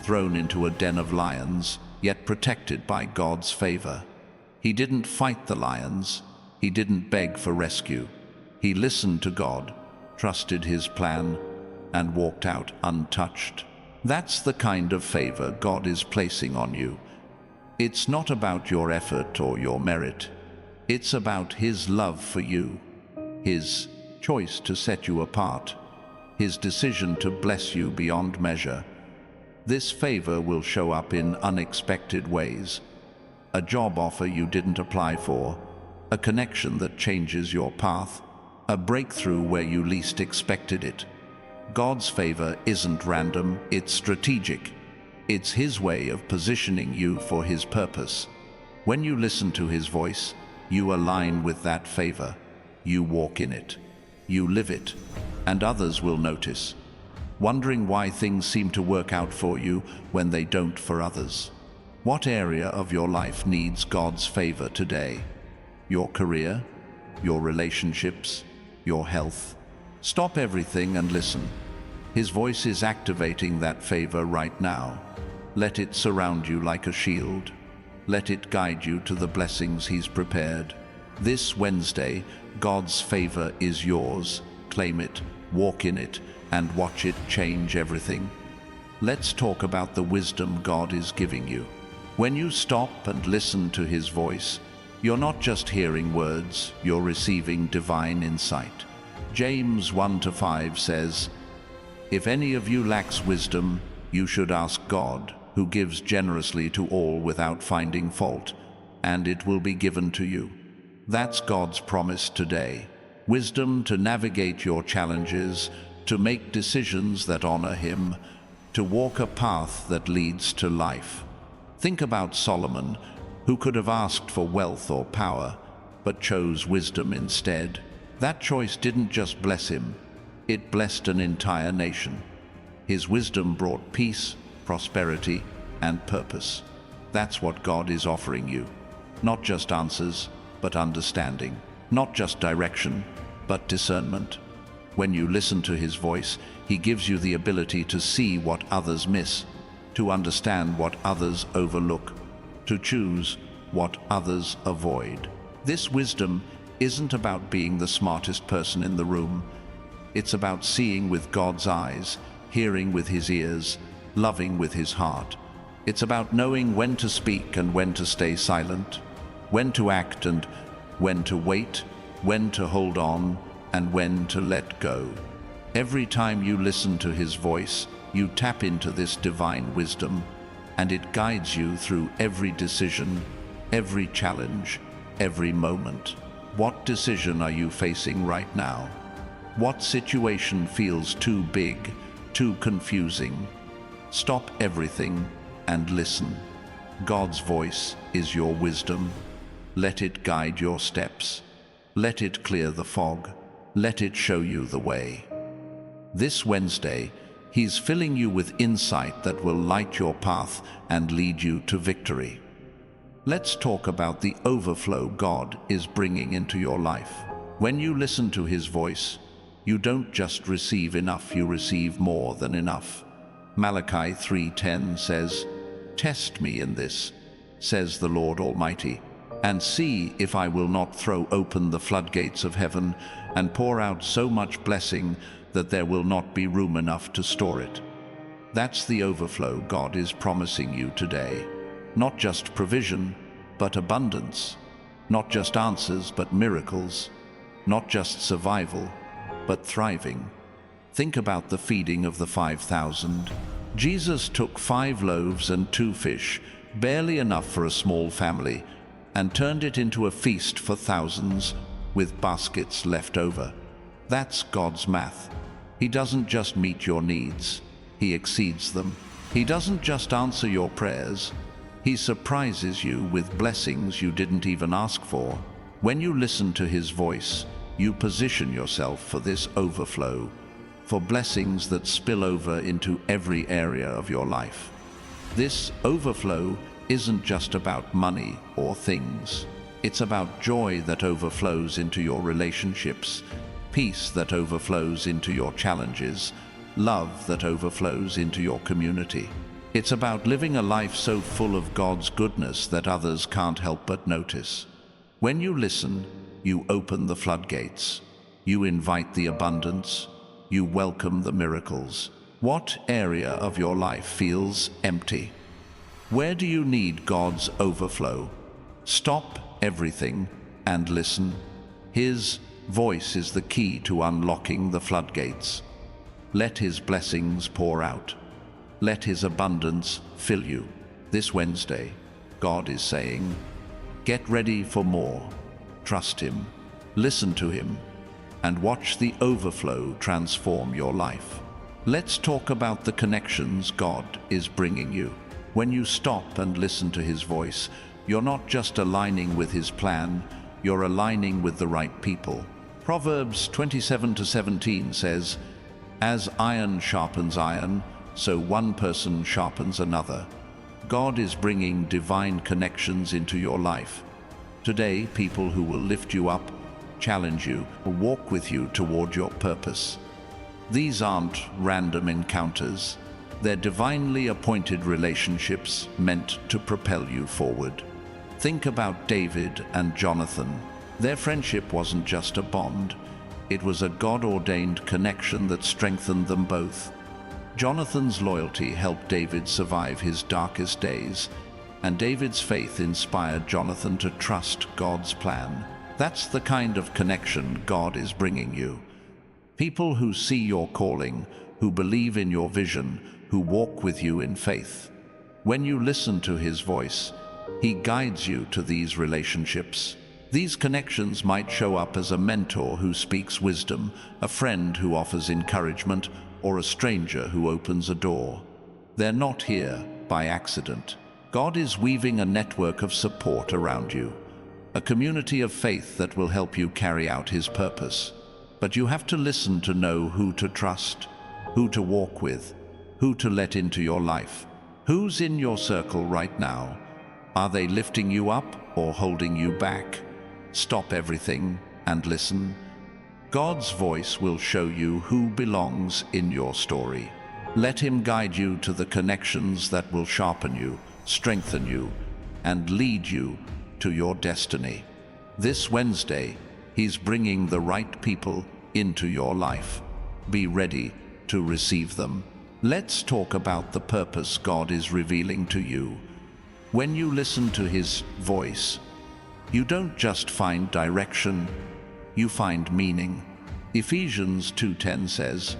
thrown into a den of lions, yet protected by God's favor. He didn't fight the lions. He didn't beg for rescue. He listened to God, trusted His plan, and walked out untouched. That's the kind of favor God is placing on you. It's not about your effort or your merit. It's about His love for you, His choice to set you apart, His decision to bless you beyond measure. This favor will show up in unexpected ways. A job offer you didn't apply for, a connection that changes your path, a breakthrough where you least expected it. God's favor isn't random, it's strategic. It's His way of positioning you for His purpose. When you listen to His voice, you align with that favor. You walk in it. You live it. And others will notice, wondering why things seem to work out for you when they don't for others. What area of your life needs God's favor today? Your career? Your relationships? Your health? Stop everything and listen. His voice is activating that favor right now. Let it surround you like a shield. Let it guide you to the blessings He's prepared. This Wednesday, God's favor is yours. Claim it, walk in it, and watch it change everything. Let's talk about the wisdom God is giving you. When you stop and listen to His voice, you're not just hearing words, you're receiving divine insight. James 1-5 says, "If any of you lacks wisdom, you should ask God, who gives generously to all without finding fault, and it will be given to you." That's God's promise today. Wisdom to navigate your challenges, to make decisions that honor Him, to walk a path that leads to life. Think about Solomon, who could have asked for wealth or power, but chose wisdom instead. That choice didn't just bless him, it blessed an entire nation. His wisdom brought peace, prosperity, and purpose. That's what God is offering you. Not just answers, but understanding. Not just direction, but discernment. When you listen to His voice, He gives you the ability to see what others miss, to understand what others overlook, to choose what others avoid. This wisdom isn't about being the smartest person in the room. It's about seeing with God's eyes, hearing with His ears, loving with His heart. It's about knowing when to speak and when to stay silent, when to act and when to wait, when to hold on and when to let go. Every time you listen to His voice, you tap into this divine wisdom, and it guides you through every decision, every challenge, every moment. What decision are you facing right now? What situation feels too big, too confusing? Stop everything and listen. God's voice is your wisdom. Let it guide your steps. Let it clear the fog. Let it show you the way. This Wednesday, He's filling you with insight that will light your path and lead you to victory. Let's talk about the overflow God is bringing into your life. When you listen to His voice, you don't just receive enough, you receive more than enough. Malachi 3:10 says, "Test me in this, says the Lord Almighty, and see if I will not throw open the floodgates of heaven and pour out so much blessing that there will not be room enough to store it." That's the overflow God is promising you today. Not just provision, but abundance. Not just answers, but miracles. Not just survival, but thriving. Think about the feeding of the 5,000. Jesus took 5 loaves and 2 fish, barely enough for a small family, and turned it into a feast for thousands, with baskets left over. That's God's math. He doesn't just meet your needs, He exceeds them. He doesn't just answer your prayers, He surprises you with blessings you didn't even ask for. When you listen to His voice, you position yourself for this overflow, for blessings that spill over into every area of your life. This overflow isn't just about money or things. It's about joy that overflows into your relationships, peace that overflows into your challenges, love that overflows into your community. It's about living a life so full of God's goodness that others can't help but notice. When you listen, you open the floodgates. You invite the abundance. You welcome the miracles. What area of your life feels empty? Where do you need God's overflow? Stop everything and listen. His voice is the key to unlocking the floodgates. Let his blessings pour out. Let his abundance fill you. This Wednesday, God is saying, get ready for more. Trust him, listen to him, and watch the overflow transform your life. Let's talk about the connections God is bringing you. When you stop and listen to his voice, you're not just aligning with his plan, you're aligning with the right people. Proverbs 27:17 says, as iron sharpens iron, so one person sharpens another. God is bringing divine connections into your life. Today, people who will lift you up, challenge you, will walk with you toward your purpose. These aren't random encounters. They're divinely appointed relationships meant to propel you forward. Think about David and Jonathan. Their friendship wasn't just a bond. It was a God-ordained connection that strengthened them both. Jonathan's loyalty helped David survive his darkest days, and David's faith inspired Jonathan to trust God's plan. That's the kind of connection God is bringing you. People who see your calling, who believe in your vision, who walk with you in faith. When you listen to his voice, he guides you to these relationships. These connections might show up as a mentor who speaks wisdom, a friend who offers encouragement, or a stranger who opens a door. They're not here by accident. God is weaving a network of support around you, a community of faith that will help you carry out his purpose. But you have to listen to know who to trust, who to walk with, who to let into your life. Who's in your circle right now? Are they lifting you up or holding you back? Stop everything and listen. God's voice will show you who belongs in your story. Let him guide you to the connections that will sharpen you, strengthen you, and lead you to your destiny. This Wednesday, he's bringing the right people into your life. Be ready to receive them. Let's talk about the purpose God is revealing to you. When you listen to his voice, you don't just find direction, you find meaning. Ephesians 2:10 says,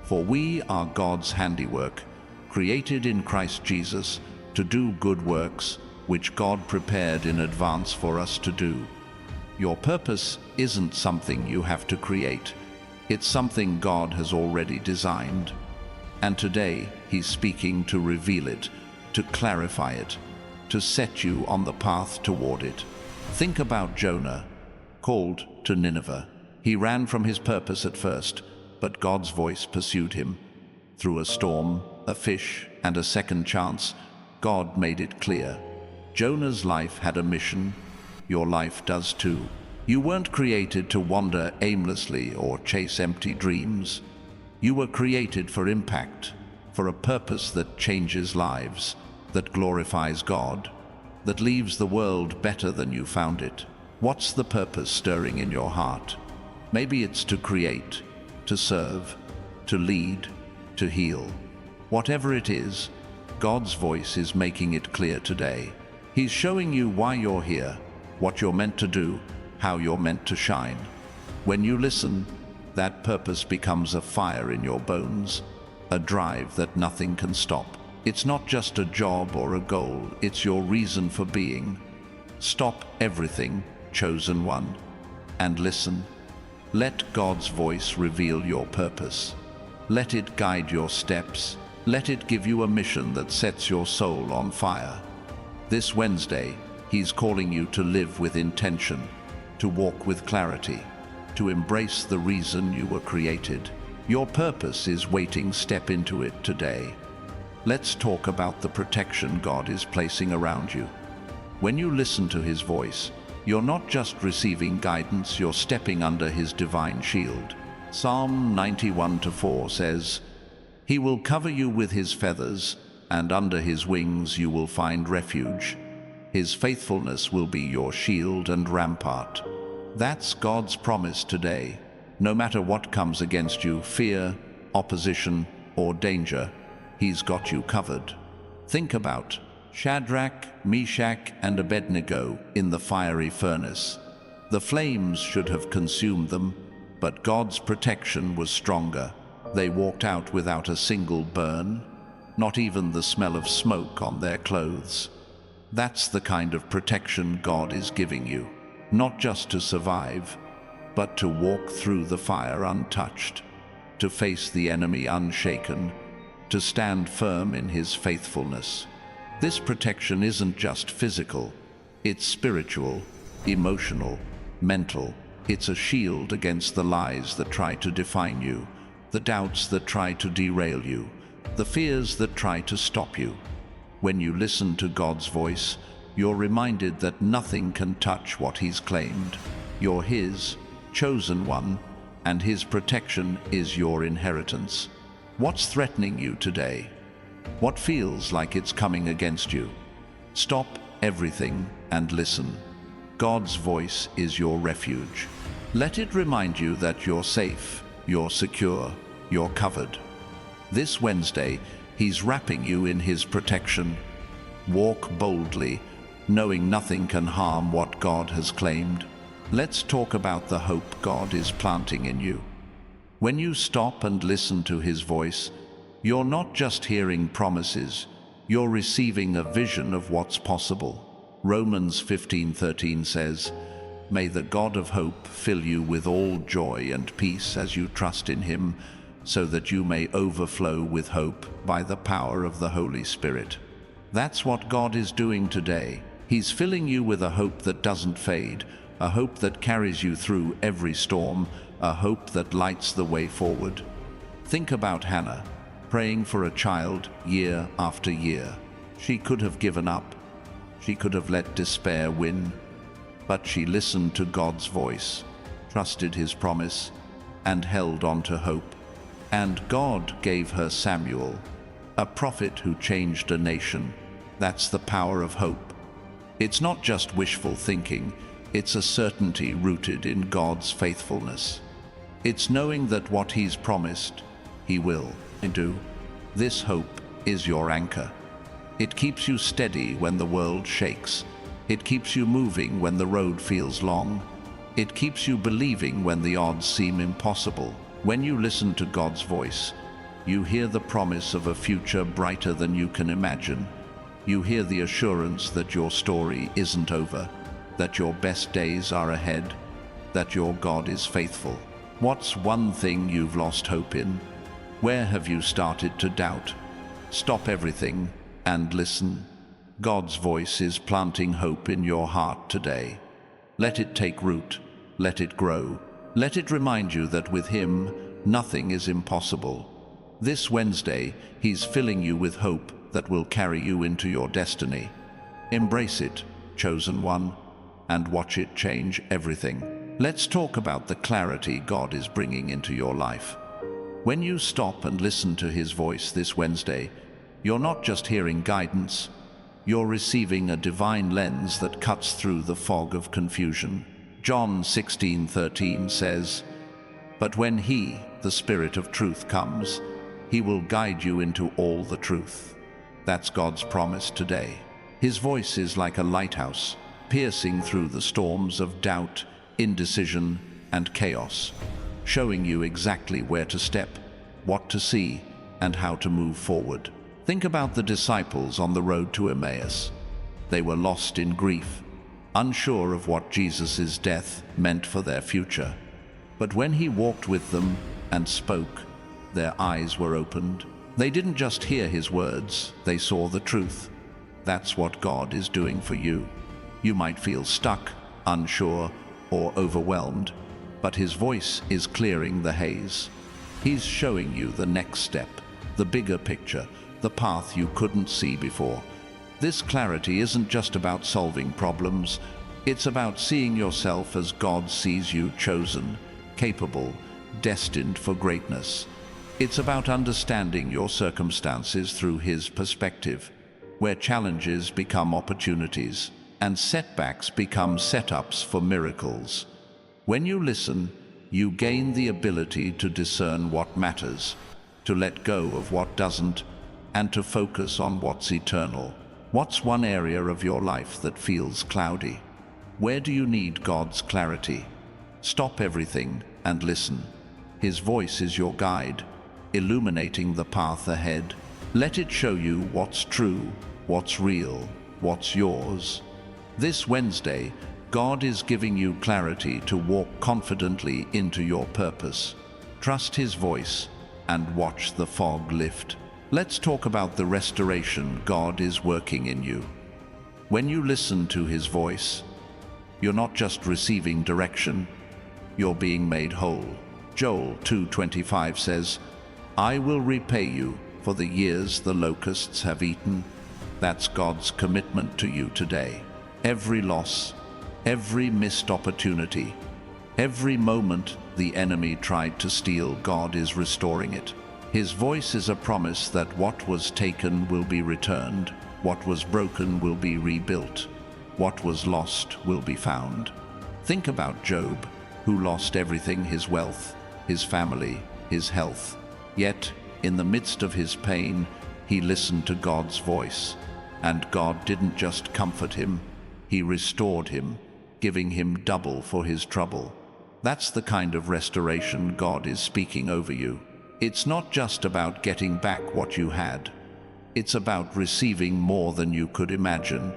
for we are God's handiwork, created in Christ Jesus to do good works, which God prepared in advance for us to do. Your purpose isn't something you have to create. It's something God has already designed. And today, he's speaking to reveal it, to clarify it, to set you on the path toward it. Think about Jonah, called to Nineveh. He ran from his purpose at first, but God's voice pursued him. Through a storm, a fish, and a second chance, God made it clear. Jonah's life had a mission. Your life does too. You weren't created to wander aimlessly or chase empty dreams. You were created for impact, for a purpose that changes lives, that glorifies God, that leaves the world better than you found it. What's the purpose stirring in your heart? Maybe it's to create, to serve, to lead, to heal. Whatever it is, God's voice is making it clear today. He's showing you why you're here, what you're meant to do, how you're meant to shine. When you listen, that purpose becomes a fire in your bones, a drive that nothing can stop. It's not just a job or a goal, it's your reason for being. Stop everything, chosen one, and listen. Let God's voice reveal your purpose. Let it guide your steps. Let it give you a mission that sets your soul on fire. This Wednesday, he's calling you to live with intention, to walk with clarity, to embrace the reason you were created. Your purpose is waiting. Step into it today. Let's talk about the protection God is placing around you. When you listen to his voice, you're not just receiving guidance, you're stepping under his divine shield. Psalm 91:4 says, he will cover you with his feathers, and under his wings you will find refuge. His faithfulness will be your shield and rampart. That's God's promise today. No matter what comes against you, fear, opposition, or danger, he's got you covered. Think about Shadrach, Meshach, and Abednego in the fiery furnace. The flames should have consumed them, but God's protection was stronger. They walked out without a single burn, not even the smell of smoke on their clothes. That's the kind of protection God is giving you, not just to survive, but to walk through the fire untouched, to face the enemy unshaken, to stand firm in his faithfulness. This protection isn't just physical, it's spiritual, emotional, mental. It's a shield against the lies that try to define you, the doubts that try to derail you, the fears that try to stop you. When you listen to God's voice, you're reminded that nothing can touch what He's claimed. You're His chosen one, and His protection is your inheritance. What's threatening you today? What feels like it's coming against you? Stop everything and listen. God's voice is your refuge. Let it remind you that you're safe, you're secure, you're covered. This Wednesday, He's wrapping you in His protection. Walk boldly, knowing nothing can harm what God has claimed. Let's talk about the hope God is planting in you. When you stop and listen to His voice, you're not just hearing promises, you're receiving a vision of what's possible. Romans 15:13 says, "May the God of hope fill you with all joy and peace as you trust in Him, so that you may overflow with hope by the power of the Holy Spirit." That's what God is doing today. He's filling you with a hope that doesn't fade, a hope that carries you through every storm, a hope that lights the way forward. Think about Hannah, praying for a child year after year. She could have given up. She could have let despair win. But she listened to God's voice, trusted His promise, and held on to hope. And God gave her Samuel, a prophet who changed a nation. That's the power of hope. It's not just wishful thinking, it's a certainty rooted in God's faithfulness. It's knowing that what He's promised, He will do. This hope is your anchor. It keeps you steady when the world shakes. It keeps you moving when the road feels long. It keeps you believing when the odds seem impossible. When you listen to God's voice, you hear the promise of a future brighter than you can imagine. You hear the assurance that your story isn't over, that your best days are ahead, that your God is faithful. What's one thing you've lost hope in? Where have you started to doubt? Stop everything and listen. God's voice is planting hope in your heart today. Let it take root. Let it grow. Let it remind you that with Him, nothing is impossible. This Wednesday, He's filling you with hope that will carry you into your destiny. Embrace it, chosen one, and watch it change everything. Let's talk about the clarity God is bringing into your life. When you stop and listen to His voice this Wednesday, you're not just hearing guidance, you're receiving a divine lens that cuts through the fog of confusion. John 16:13 says, "But when He, the Spirit of truth, comes, He will guide you into all the truth." That's God's promise today. His voice is like a lighthouse, piercing through the storms of doubt, indecision, and chaos, showing you exactly where to step, what to see, and how to move forward. Think about the disciples on the road to Emmaus. They were lost in grief, unsure of what Jesus' death meant for their future. But when He walked with them and spoke, their eyes were opened. They didn't just hear His words, they saw the truth. That's what God is doing for you. You might feel stuck, unsure, or overwhelmed, but His voice is clearing the haze. He's showing you the next step, the bigger picture, the path you couldn't see before. This clarity isn't just about solving problems, it's about seeing yourself as God sees you, chosen, capable, destined for greatness. It's about understanding your circumstances through His perspective, where challenges become opportunities and setbacks become setups for miracles. When you listen, you gain the ability to discern what matters, to let go of what doesn't, and to focus on what's eternal. What's one area of your life that feels cloudy? Where do you need God's clarity? Stop everything and listen. His voice is your guide. illuminating the path ahead. Let it show you what's true, what's real, what's yours. This Wednesday, God is giving you clarity to walk confidently into your purpose. Trust His voice and watch the fog lift. Let's talk about the restoration God is working in you. When you listen to His voice, you're not just receiving direction, you're being made whole. Joel 2:25 says, "I will repay you for the years the locusts have eaten." That's God's commitment to you today. Every loss, every missed opportunity, every moment the enemy tried to steal, God is restoring it. His voice is a promise that what was taken will be returned, what was broken will be rebuilt, what was lost will be found. Think about Job, who lost everything: his wealth, his family, his health. Yet, in the midst of his pain, he listened to God's voice. And God didn't just comfort him, He restored him, giving him double for his trouble. That's the kind of restoration God is speaking over you. It's not just about getting back what you had. It's about receiving more than you could imagine,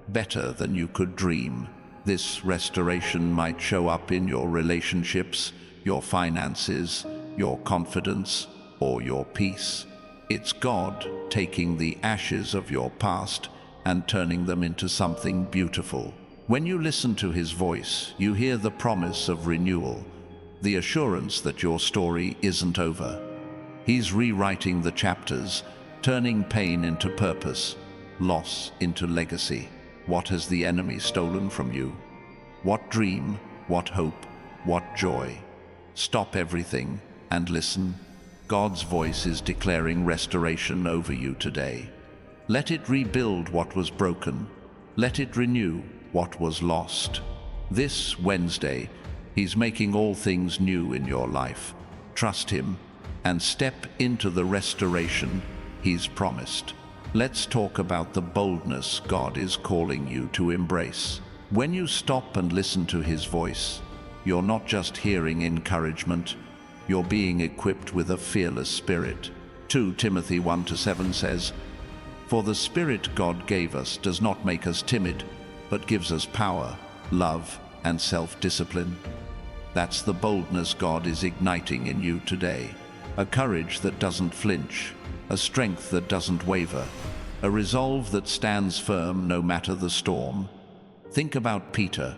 better than you could dream. This restoration might show up in your relationships, your finances, your confidence, or your peace. It's God taking the ashes of your past and turning them into something beautiful. When you listen to His voice, you hear the promise of renewal, the assurance that your story isn't over. He's rewriting the chapters, turning pain into purpose, loss into legacy. What has the enemy stolen from you? What dream, what hope, what joy? Stop everything and listen. God's voice is declaring restoration over you today. Let it rebuild what was broken. Let it renew what was lost. This Wednesday, He's making all things new in your life. Trust Him and step into the restoration He's promised. Let's talk about the boldness God is calling you to embrace. When you stop and listen to His voice, you're not just hearing encouragement, you're being equipped with a fearless spirit. 2 Timothy 1:7 says, "For the Spirit God gave us does not make us timid, but gives us power, love, and self-discipline." That's the boldness God is igniting in you today. A courage that doesn't flinch, a strength that doesn't waver, a resolve that stands firm no matter the storm. Think about Peter,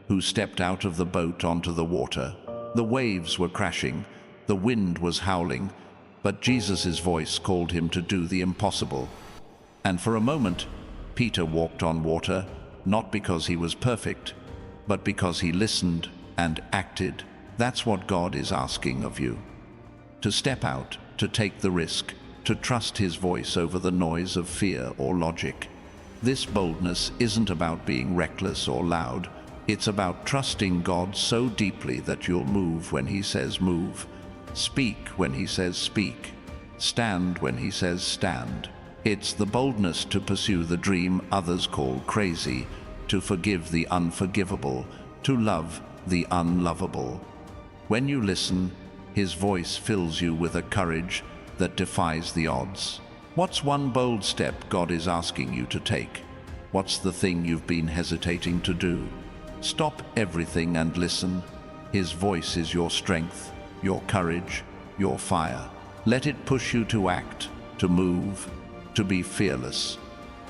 who stepped out of the boat onto the water. The waves were crashing, the wind was howling, but Jesus' voice called him to do the impossible. And for a moment, Peter walked on water, not because he was perfect, but because he listened and acted. That's what God is asking of you. To step out, to take the risk, to trust His voice over the noise of fear or logic. This boldness isn't about being reckless or loud. It's about trusting God so deeply that you'll move when He says move, speak when He says speak, stand when He says stand. It's the boldness to pursue the dream others call crazy, to forgive the unforgivable, to love the unlovable. When you listen, His voice fills you with a courage that defies the odds. What's one bold step God is asking you to take? What's the thing you've been hesitating to do? Stop everything and listen. His voice is your strength, your courage, your fire. Let it push you to act, to move, to be fearless.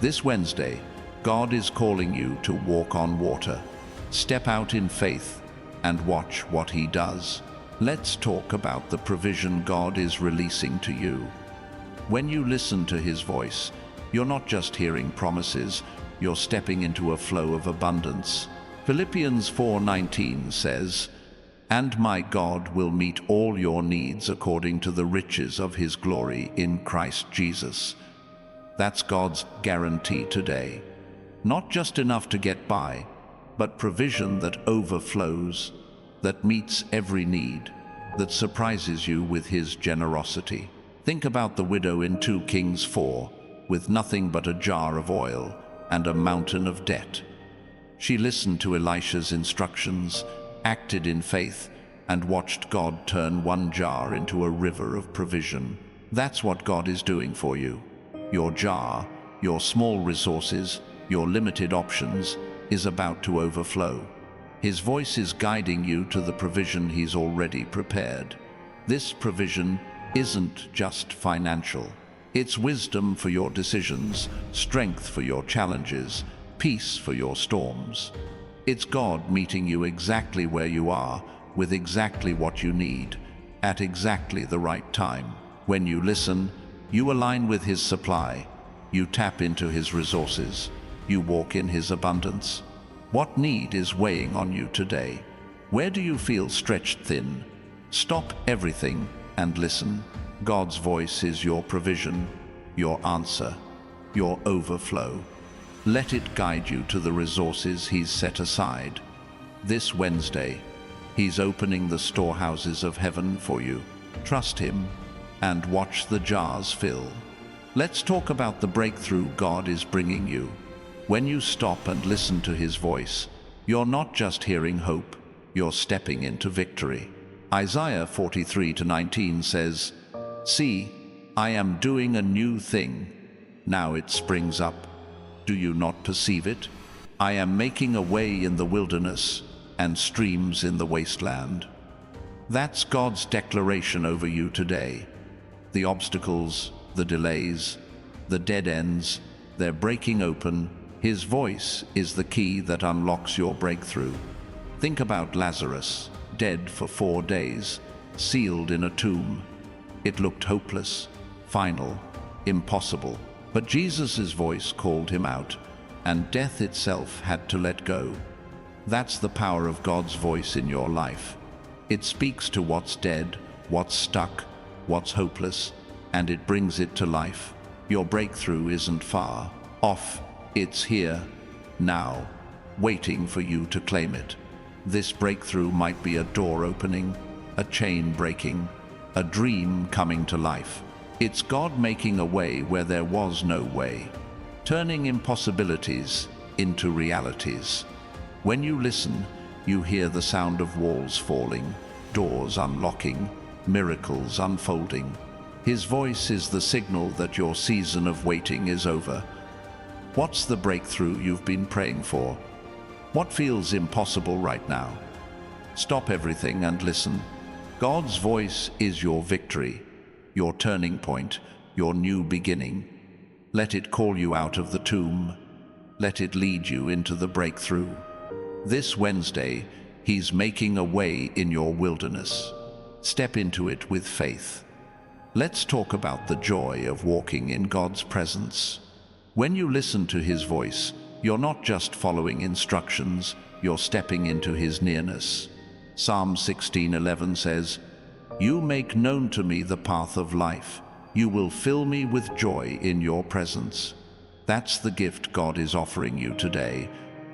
This Wednesday, God is calling you to walk on water. Step out in faith and watch what He does. Let's talk about the provision God is releasing to you. When you listen to His voice, you're not just hearing promises, you're stepping into a flow of abundance. Philippians 4:19 says, "And my God will meet all your needs according to the riches of His glory in Christ Jesus." That's God's guarantee today. Not just enough to get by, but provision that overflows, that meets every need, that surprises you with His generosity. Think about the widow in 2 Kings 4, with nothing but a jar of oil and a mountain of debt. She listened to Elisha's instructions, acted in faith, and watched God turn one jar into a river of provision. That's what God is doing for you. Your jar, your small resources, your limited options, is about to overflow. His voice is guiding you to the provision He's already prepared. This provision isn't just financial. It's wisdom for your decisions, strength for your challenges, peace for your storms. It's God meeting you exactly where you are, with exactly what you need, at exactly the right time. When you listen, you align with His supply, you tap into His resources, you walk in His abundance. What need is weighing on you today? Where do you feel stretched thin? Stop everything and listen. God's voice is your provision, your answer, your overflow. Let it guide you to the resources He's set aside. This Wednesday, He's opening the storehouses of heaven for you. Trust Him and watch the jars fill. Let's talk about the breakthrough God is bringing you. When you stop and listen to His voice, you're not just hearing hope, you're stepping into victory. Isaiah 43:19 says, "See, I am doing a new thing. Now it springs up. Do you not perceive it? I am making a way in the wilderness and streams in the wasteland." That's God's declaration over you today. The obstacles, the delays, the dead ends, they're breaking open. His voice is the key that unlocks your breakthrough. Think about Lazarus, dead for 4 days, sealed in a tomb. It looked hopeless, final, impossible. But Jesus' voice called him out, and death itself had to let go. That's the power of God's voice in your life. It speaks to what's dead, what's stuck, what's hopeless, and it brings it to life. Your breakthrough isn't far off. It's here, now, waiting for you to claim it. This breakthrough might be a door opening, a chain breaking, a dream coming to life. It's God making a way where there was no way, turning impossibilities into realities. When you listen, you hear the sound of walls falling, doors unlocking, miracles unfolding. His voice is the signal that your season of waiting is over. What's the breakthrough you've been praying for? What feels impossible right now? Stop everything and listen. God's voice is your victory, your turning point, your new beginning. Let it call you out of the tomb. Let it lead you into the breakthrough. This Wednesday, He's making a way in your wilderness. Step into it with faith. Let's talk about the joy of walking in God's presence. When you listen to His voice, you're not just following instructions, you're stepping into His nearness. Psalm 16:11 says, "You make known to me the path of life. You will fill me with joy in your presence." That's the gift God is offering you today.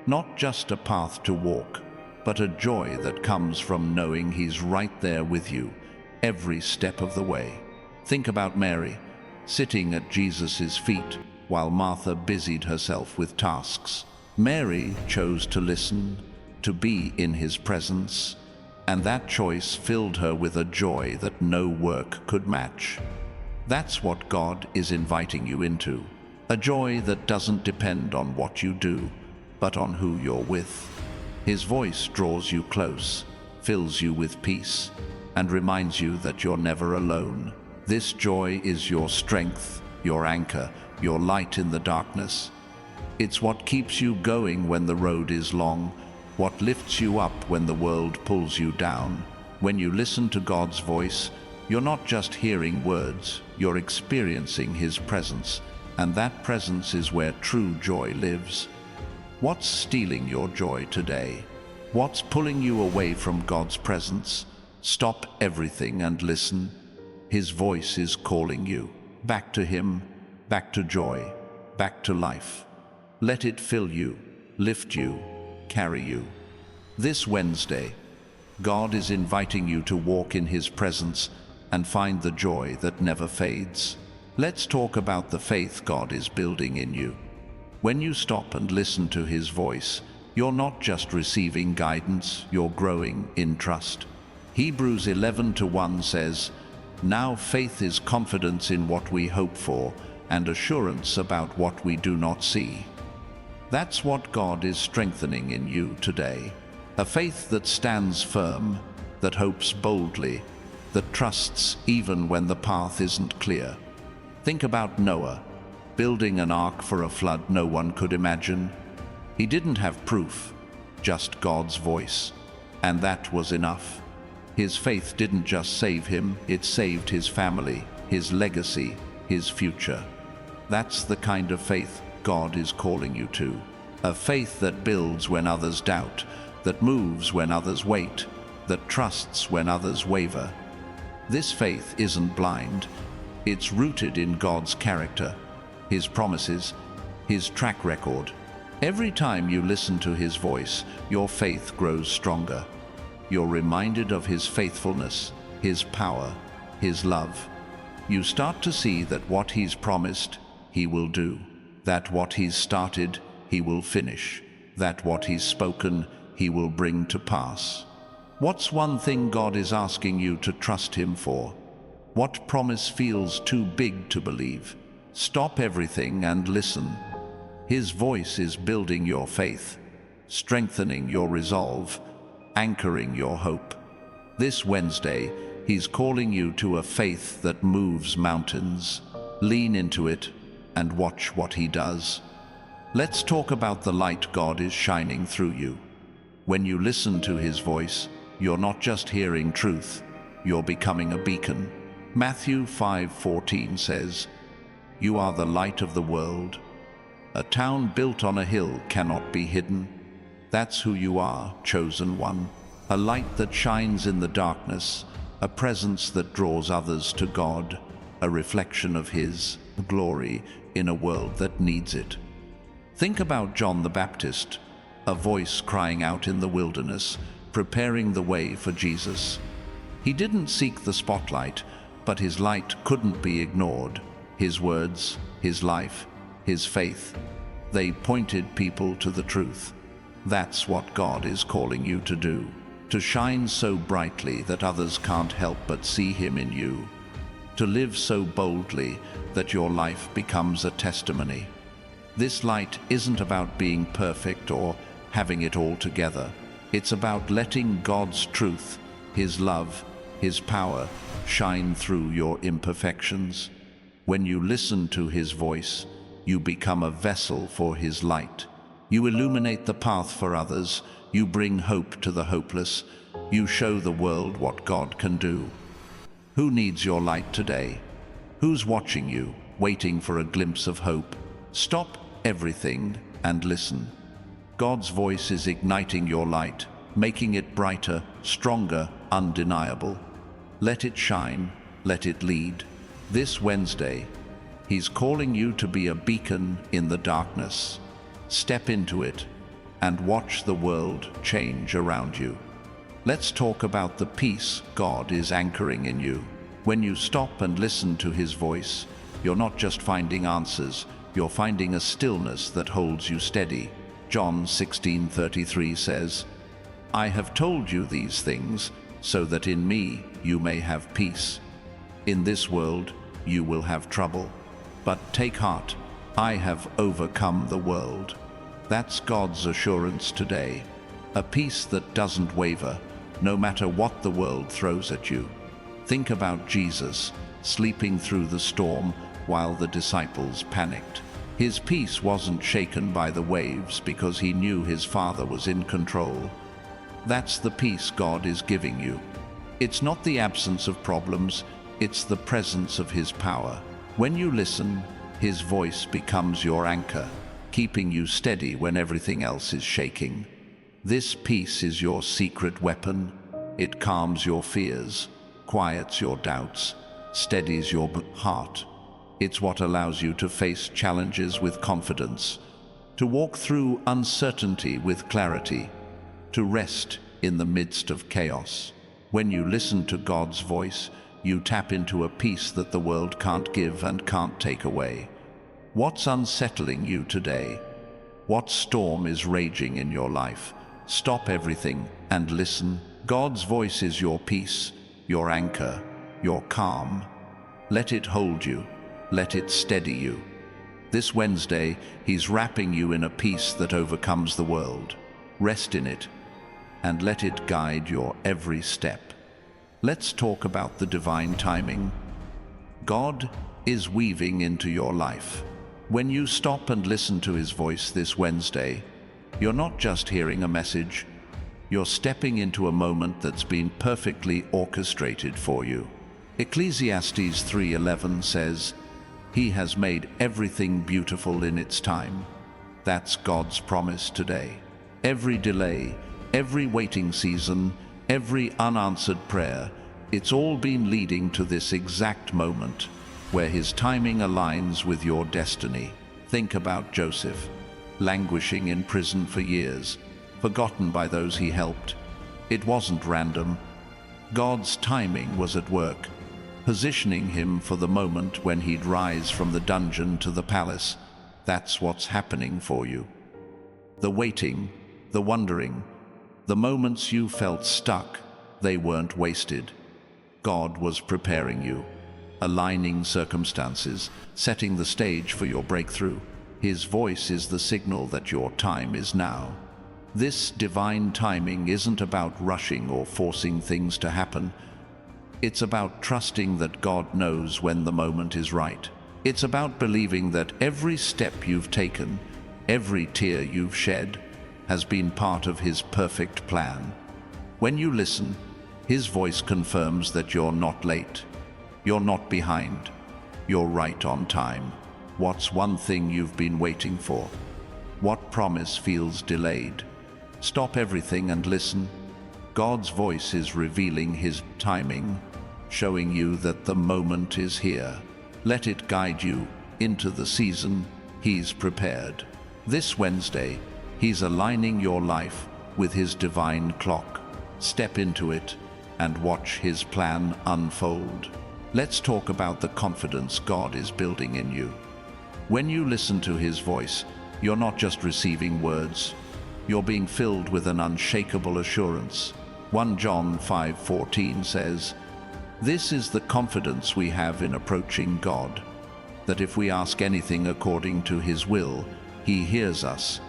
Not just a path to walk, but a joy that comes from knowing He's right there with you, every step of the way. Think about Mary, sitting at Jesus' feet while Martha busied herself with tasks. Mary chose to listen, to be in His presence, and that choice filled her with a joy that no work could match. That's what God is inviting you into, a joy that doesn't depend on what you do, but on who you're with. His voice draws you close, fills you with peace, and reminds you that you're never alone. This joy is your strength, your anchor, your light in the darkness. It's what keeps you going when the road is long, what lifts you up when the world pulls you down. When you listen to God's voice, you're not just hearing words, you're experiencing His presence, and that presence is where true joy lives. What's stealing your joy today? What's pulling you away from God's presence? Stop everything and listen. His voice is calling you back to Him, back to joy, back to life. Let it fill you, lift you, carry you. This Wednesday, God is inviting you to walk in His presence and find the joy that never fades. Let's talk about the faith God is building in you. When you stop and listen to His voice, you're not just receiving guidance, you're growing in trust. Hebrews 11:1 says, "Now faith is confidence in what we hope for and assurance about what we do not see." That's what God is strengthening in you today. A faith that stands firm, that hopes boldly, that trusts even when the path isn't clear. Think about Noah, building an ark for a flood no one could imagine. He didn't have proof, just God's voice, and that was enough. His faith didn't just save him, it saved his family, his legacy, his future. That's the kind of faith God is calling you to. A faith that builds when others doubt, that moves when others wait, that trusts when others waver. This faith isn't blind. It's rooted in God's character, His promises, His track record. Every time you listen to His voice, your faith grows stronger. You're reminded of His faithfulness, His power, His love. You start to see that what He's promised, He will do. That what He's started, He will finish. That what He's spoken, He will bring to pass. What's one thing God is asking you to trust Him for? What promise feels too big to believe? Stop everything and listen. His voice is building your faith, strengthening your resolve, anchoring your hope. This Wednesday, He's calling you to a faith that moves mountains. Lean into it and watch what He does. Let's talk about the light God is shining through you. When you listen to His voice, you're not just hearing truth, you're becoming a beacon. Matthew 5:14 says, "You are the light of the world. A town built on a hill cannot be hidden." That's who you are, chosen one. A light that shines in the darkness, a presence that draws others to God, a reflection of His glory in a world that needs it. Think about John the Baptist, a voice crying out in the wilderness, preparing the way for Jesus. He didn't seek the spotlight, but his light couldn't be ignored. His words, his life, his faith, they pointed people to the truth. That's what God is calling you to do, to shine so brightly that others can't help but see Him in you, to live so boldly that your life becomes a testimony. This light isn't about being perfect or having it all together. It's about letting God's truth, His love, His power shine through your imperfections. When you listen to His voice, you become a vessel for His light. You illuminate the path for others. You bring hope to the hopeless. You show the world what God can do. Who needs your light today? Who's watching you, waiting for a glimpse of hope? Stop everything and listen. God's voice is igniting your light, making it brighter, stronger, undeniable. Let it shine, let it lead. This Wednesday, He's calling you to be a beacon in the darkness. Step into it and watch the world change around you. Let's talk about the peace God is anchoring in you. When you stop and listen to His voice, you're not just finding answers, you're finding a stillness that holds you steady. John 16:33 says, "I have told you these things so that in me you may have peace. In this world you will have trouble, but take heart, I have overcome the world." That's God's assurance today, a peace that doesn't waver, no matter what the world throws at you. Think about Jesus, sleeping through the storm while the disciples panicked. His peace wasn't shaken by the waves because He knew His Father was in control. That's the peace God is giving you. It's not the absence of problems, it's the presence of His power. When you listen, His voice becomes your anchor, keeping you steady when everything else is shaking. This peace is your secret weapon. It calms your fears, quiets your doubts, steadies your heart. It's what allows you to face challenges with confidence, to walk through uncertainty with clarity, to rest in the midst of chaos. When you listen to God's voice, you tap into a peace that the world can't give and can't take away. What's unsettling you today? What storm is raging in your life? Stop everything and listen. God's voice is your peace, your anchor, your calm. Let it hold you. Let it steady you. This Wednesday, He's wrapping you in a peace that overcomes the world. Rest in it, and let it guide your every step. Let's talk about the divine timing. God is weaving into your life. When you stop and listen to His voice this Wednesday, you're not just hearing a message, you're stepping into a moment that's been perfectly orchestrated for you. Ecclesiastes 3:11 says, "He has made everything beautiful in its time." That's God's promise today. Every delay, every waiting season, every unanswered prayer, it's all been leading to this exact moment where His timing aligns with your destiny. Think about Joseph, languishing in prison for years, forgotten by those he helped. It wasn't random. God's timing was at work, positioning him for the moment when he'd rise from the dungeon to the palace. That's what's happening for you. The waiting, the wondering, the moments you felt stuck, they weren't wasted. God was preparing you, aligning circumstances, setting the stage for your breakthrough. His voice is the signal that your time is now. This divine timing isn't about rushing or forcing things to happen. It's about trusting that God knows when the moment is right. It's about believing that every step you've taken, every tear you've shed, has been part of His perfect plan. When you listen, His voice confirms that you're not late, you're not behind, you're right on time. What's one thing you've been waiting for? What promise feels delayed? Stop everything and listen. God's voice is revealing His timing, showing you that the moment is here. Let it guide you into the season He's prepared. This Wednesday, He's aligning your life with His divine clock. Step into it and watch His plan unfold. Let's talk about the confidence God is building in you. When you listen to His voice, you're not just receiving words, you're being filled with an unshakable assurance. 1 John 5:14 says, "This is the confidence we have in approaching God, that if we ask anything according to His will, He hears us."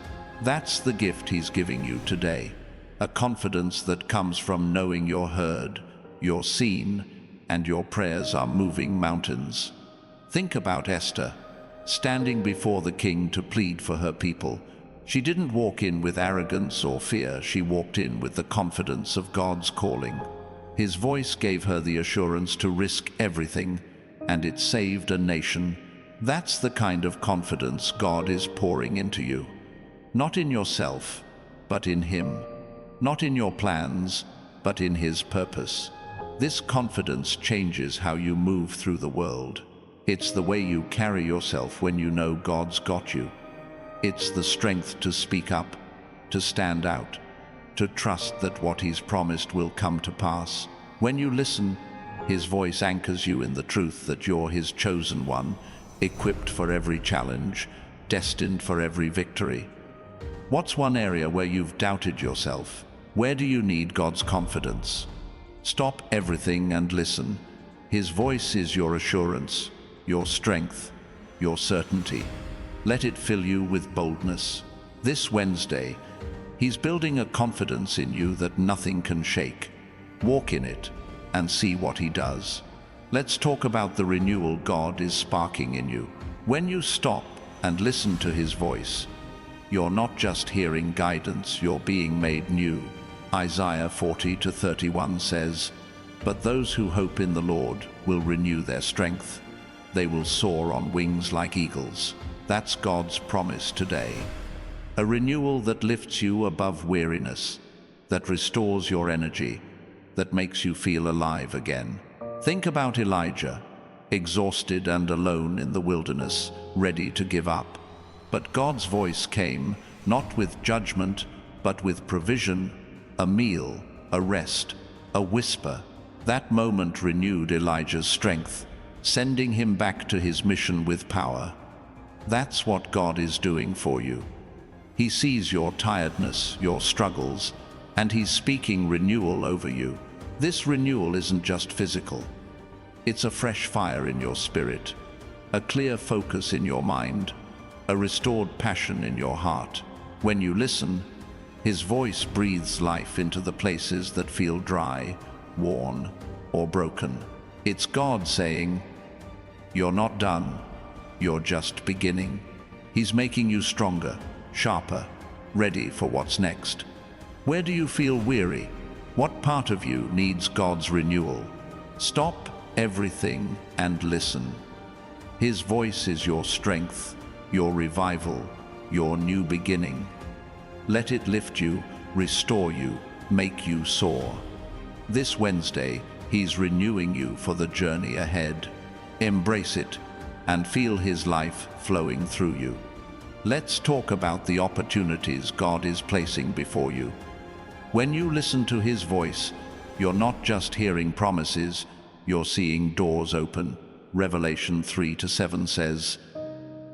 That's the gift He's giving you today, a confidence that comes from knowing you're heard, you're seen, and your prayers are moving mountains. Think about Esther, standing before the king to plead for her people. She didn't walk in with arrogance or fear, she walked in with the confidence of God's calling. His voice gave her the assurance to risk everything, and it saved a nation. That's the kind of confidence God is pouring into you. Not in yourself, but in Him. Not in your plans, but in His purpose. This confidence changes how you move through the world. It's the way you carry yourself when you know God's got you. It's the strength to speak up, to stand out, to trust that what He's promised will come to pass. When you listen, His voice anchors you in the truth that you're His chosen one, equipped for every challenge, destined for every victory. What's one area where you've doubted yourself? Where do you need God's confidence? Stop everything and listen. His voice is your assurance, your strength, your certainty. Let it fill you with boldness. This Wednesday, He's building a confidence in you that nothing can shake. Walk in it and see what He does. Let's talk about the renewal God is sparking in you. When you stop and listen to His voice, you're not just hearing guidance, you're being made new. Isaiah 40:31 says, "But those who hope in the Lord will renew their strength. They will soar on wings like eagles." That's God's promise today. A renewal that lifts you above weariness, that restores your energy, that makes you feel alive again. Think about Elijah, exhausted and alone in the wilderness, ready to give up. But God's voice came, not with judgment, but with provision, a meal, a rest, a whisper. That moment renewed Elijah's strength, sending him back to his mission with power. That's what God is doing for you. He sees your tiredness, your struggles, and He's speaking renewal over you. This renewal isn't just physical. It's a fresh fire in your spirit, a clear focus in your mind, a restored passion in your heart. When you listen, His voice breathes life into the places that feel dry, worn, or broken. It's God saying, "You're not done, you're just beginning." He's making you stronger, sharper, ready for what's next. Where do you feel weary? What part of you needs God's renewal? Stop everything and listen. His voice is your strength, your revival, your new beginning. Let it lift you, restore you, make you soar. This Wednesday, He's renewing you for the journey ahead. Embrace it and feel His life flowing through you. Let's talk about the opportunities God is placing before you. When you listen to His voice, you're not just hearing promises, you're seeing doors open. Revelation 3-7 says,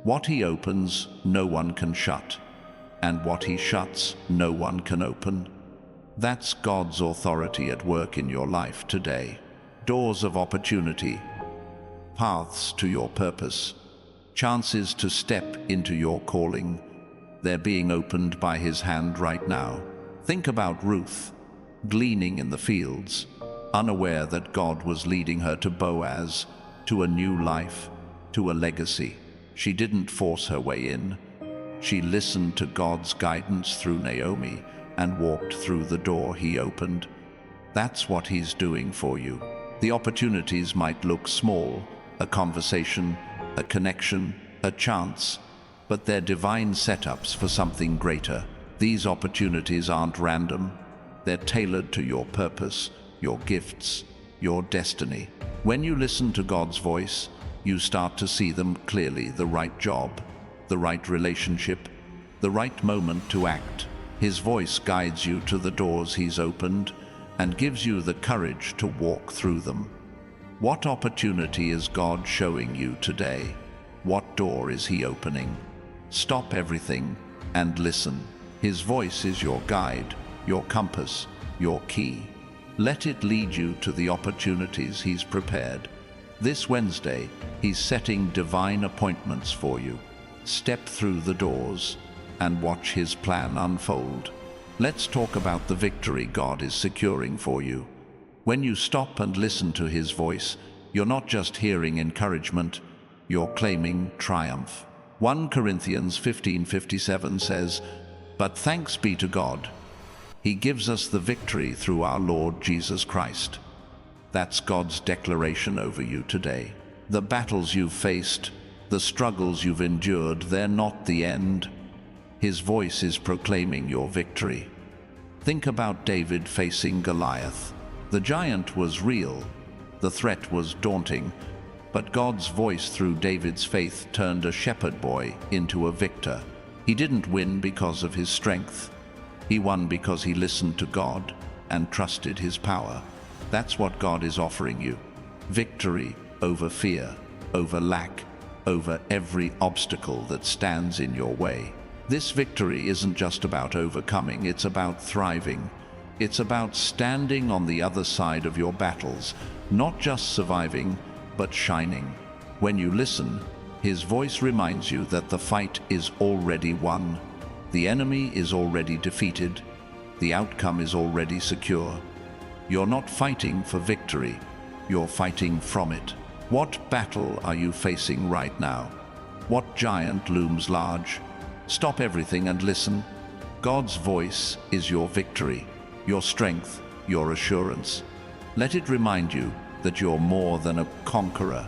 "What He opens, no one can shut, and what He shuts, no one can open." That's God's authority at work in your life today. Doors of opportunity, paths to your purpose, chances to step into your calling. They're being opened by His hand right now. Think about Ruth, gleaning in the fields, unaware that God was leading her to Boaz, to a new life, to a legacy. She didn't force her way in. She listened to God's guidance through Naomi and walked through the door He opened. That's what He's doing for you. The opportunities might look small, a conversation, a connection, a chance, but they're divine setups for something greater. These opportunities aren't random. They're tailored to your purpose, your gifts, your destiny. When you listen to God's voice, you start to see them clearly: the right job, the right relationship, the right moment to act. His voice guides you to the doors He's opened and gives you the courage to walk through them. What opportunity is God showing you today? What door is He opening? Stop everything and listen. His voice is your guide, your compass, your key. Let it lead you to the opportunities He's prepared. This Wednesday, He's setting divine appointments for you. Step through the doors and watch His plan unfold. Let's talk about the victory God is securing for you. When you stop and listen to His voice, you're not just hearing encouragement, you're claiming triumph. 1 Corinthians 15:57 says, "But thanks be to God, He gives us the victory through our Lord Jesus Christ." That's God's declaration over you today. The battles you've faced, the struggles you've endured, they're not the end. His voice is proclaiming your victory. Think about David facing Goliath. The giant was real, the threat was daunting, but God's voice through David's faith turned a shepherd boy into a victor. He didn't win because of his strength. He won because he listened to God and trusted His power. That's what God is offering you. Victory over fear, over lack, over every obstacle that stands in your way. This victory isn't just about overcoming, it's about thriving. It's about standing on the other side of your battles, not just surviving, but shining. When you listen, His voice reminds you that the fight is already won. The enemy is already defeated. The outcome is already secure. You're not fighting for victory, you're fighting from it. What battle are you facing right now? What giant looms large? Stop everything and listen. God's voice is your victory, your strength, your assurance. Let it remind you that you're more than a conqueror.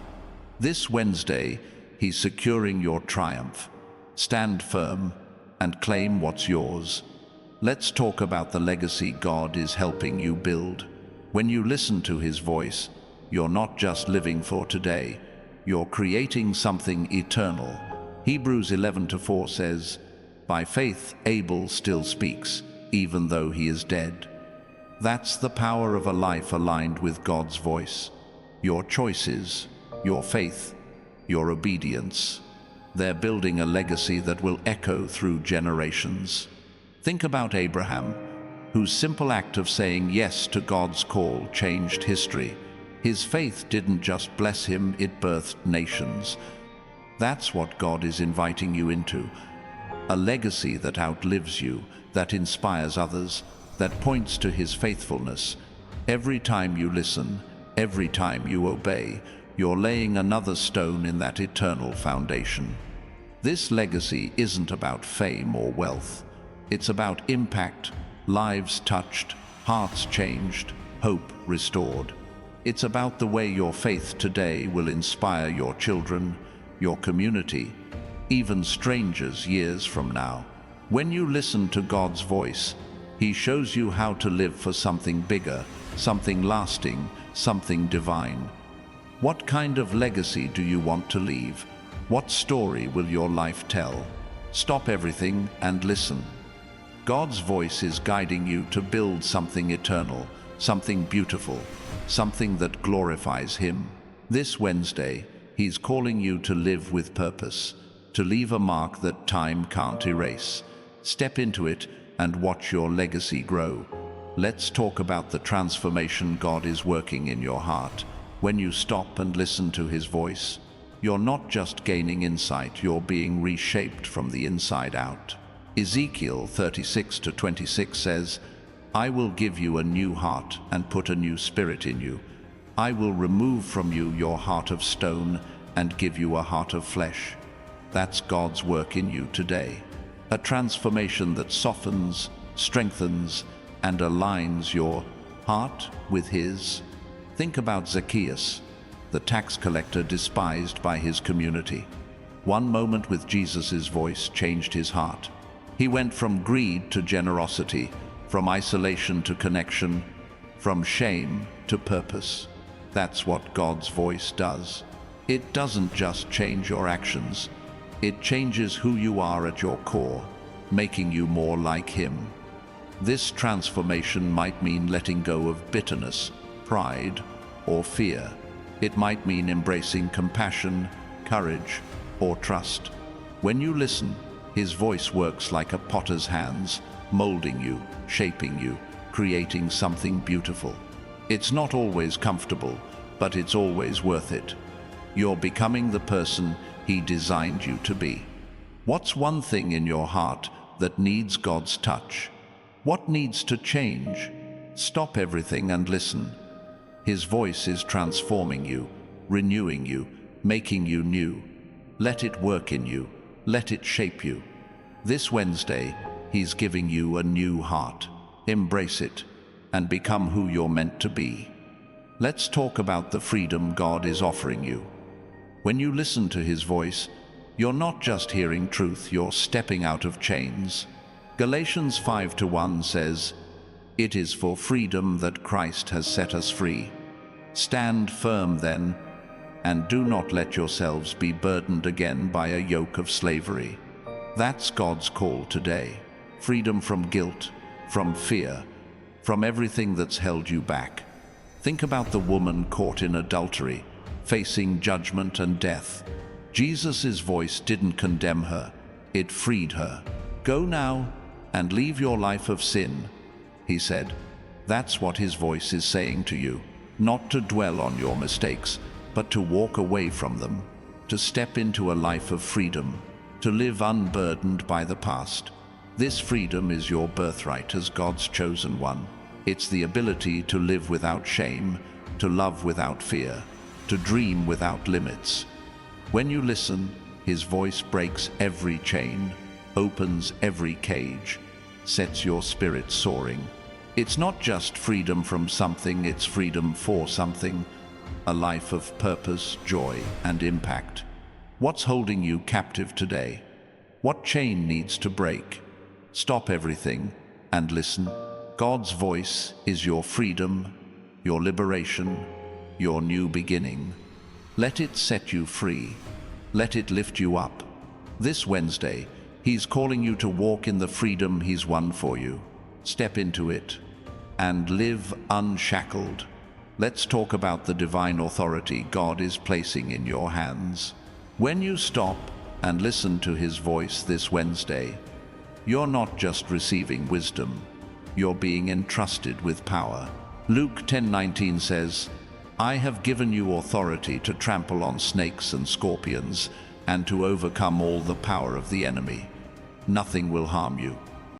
This Wednesday, He's securing your triumph. Stand firm and claim what's yours. Let's talk about the legacy God is helping you build. When you listen to His voice, you're not just living for today, you're creating something eternal. Hebrews 11:4 says, "By faith Abel still speaks, even though he is dead." That's the power of a life aligned with God's voice. Your choices, your faith, your obedience, they're building a legacy that will echo through generations. Think about Abraham. whose simple act of saying yes to God's call changed history. His faith didn't just bless him, it birthed nations. That's what God is inviting you into. A legacy that outlives you, that inspires others, that points to his faithfulness. Every time you listen, every time you obey, you're laying another stone in that eternal foundation. This legacy isn't about fame or wealth. It's about impact, lives touched, hearts changed, hope restored. It's about the way your faith today will inspire your children, your community, even strangers years from now. When you listen to God's voice, he shows you how to live for something bigger, something lasting, something divine. What kind of legacy do you want to leave? What story will your life tell? Stop everything and listen. God's voice is guiding you to build something eternal, something beautiful, something that glorifies him. This Wednesday, he's calling you to live with purpose, to leave a mark that time can't erase. Step into it and watch your legacy grow. Let's talk about the transformation God is working in your heart. When you stop and listen to his voice, you're not just gaining insight, you're being reshaped from the inside out. Ezekiel 36:26 says, I will give you a new heart and put a new spirit in you. I will remove from you your heart of stone and give you a heart of flesh. That's God's work in you today. A transformation that softens, strengthens, and aligns your heart with his. Think about Zacchaeus, the tax collector despised by his community. One moment with Jesus' voice changed his heart. He went from greed to generosity, from isolation to connection, from shame to purpose. That's what God's voice does. It doesn't just change your actions. It changes who you are at your core, making you more like him. This transformation might mean letting go of bitterness, pride, or fear. It might mean embracing compassion, courage, or trust. When you listen, his voice works like a potter's hands, molding you, shaping you, creating something beautiful. It's not always comfortable, but it's always worth it. You're becoming the person he designed you to be. What's one thing in your heart that needs God's touch? What needs to change? Stop everything and listen. His voice is transforming you, renewing you, making you new. Let it work in you. Let it shape you. This Wednesday, he's giving you a new heart. Embrace it and become who you're meant to be. Let's talk about the freedom God is offering you. When you listen to his voice, you're not just hearing truth, you're stepping out of chains. Galatians 5:1 says, It is for freedom that Christ has set us free. Stand firm then, and do not let yourselves be burdened again by a yoke of slavery. That's God's call today. Freedom from guilt, from fear, from everything that's held you back. Think about the woman caught in adultery, facing judgment and death. Jesus' voice didn't condemn her, it freed her. Go now and leave your life of sin, he said. That's what his voice is saying to you. Not to dwell on your mistakes, but to walk away from them, to step into a life of freedom, to live unburdened by the past. This freedom is your birthright as God's chosen one. It's the ability to live without shame, to love without fear, to dream without limits. When you listen, his voice breaks every chain, opens every cage, sets your spirit soaring. It's not just freedom from something, it's freedom for something. A life of purpose, joy, and impact. What's holding you captive today? What chain needs to break? Stop everything and listen. God's voice is your freedom, your liberation, your new beginning. Let it set you free. Let it lift you up. This Wednesday, he's calling you to walk in the freedom he's won for you. Step into it and live unshackled. Let's talk about the divine authority God is placing in your hands. When you stop and listen to his voice this Wednesday, you're not just receiving wisdom, you're being entrusted with power. Luke 10:19 says, I have given you authority to trample on snakes and scorpions and to overcome all the power of the enemy. Nothing will harm you.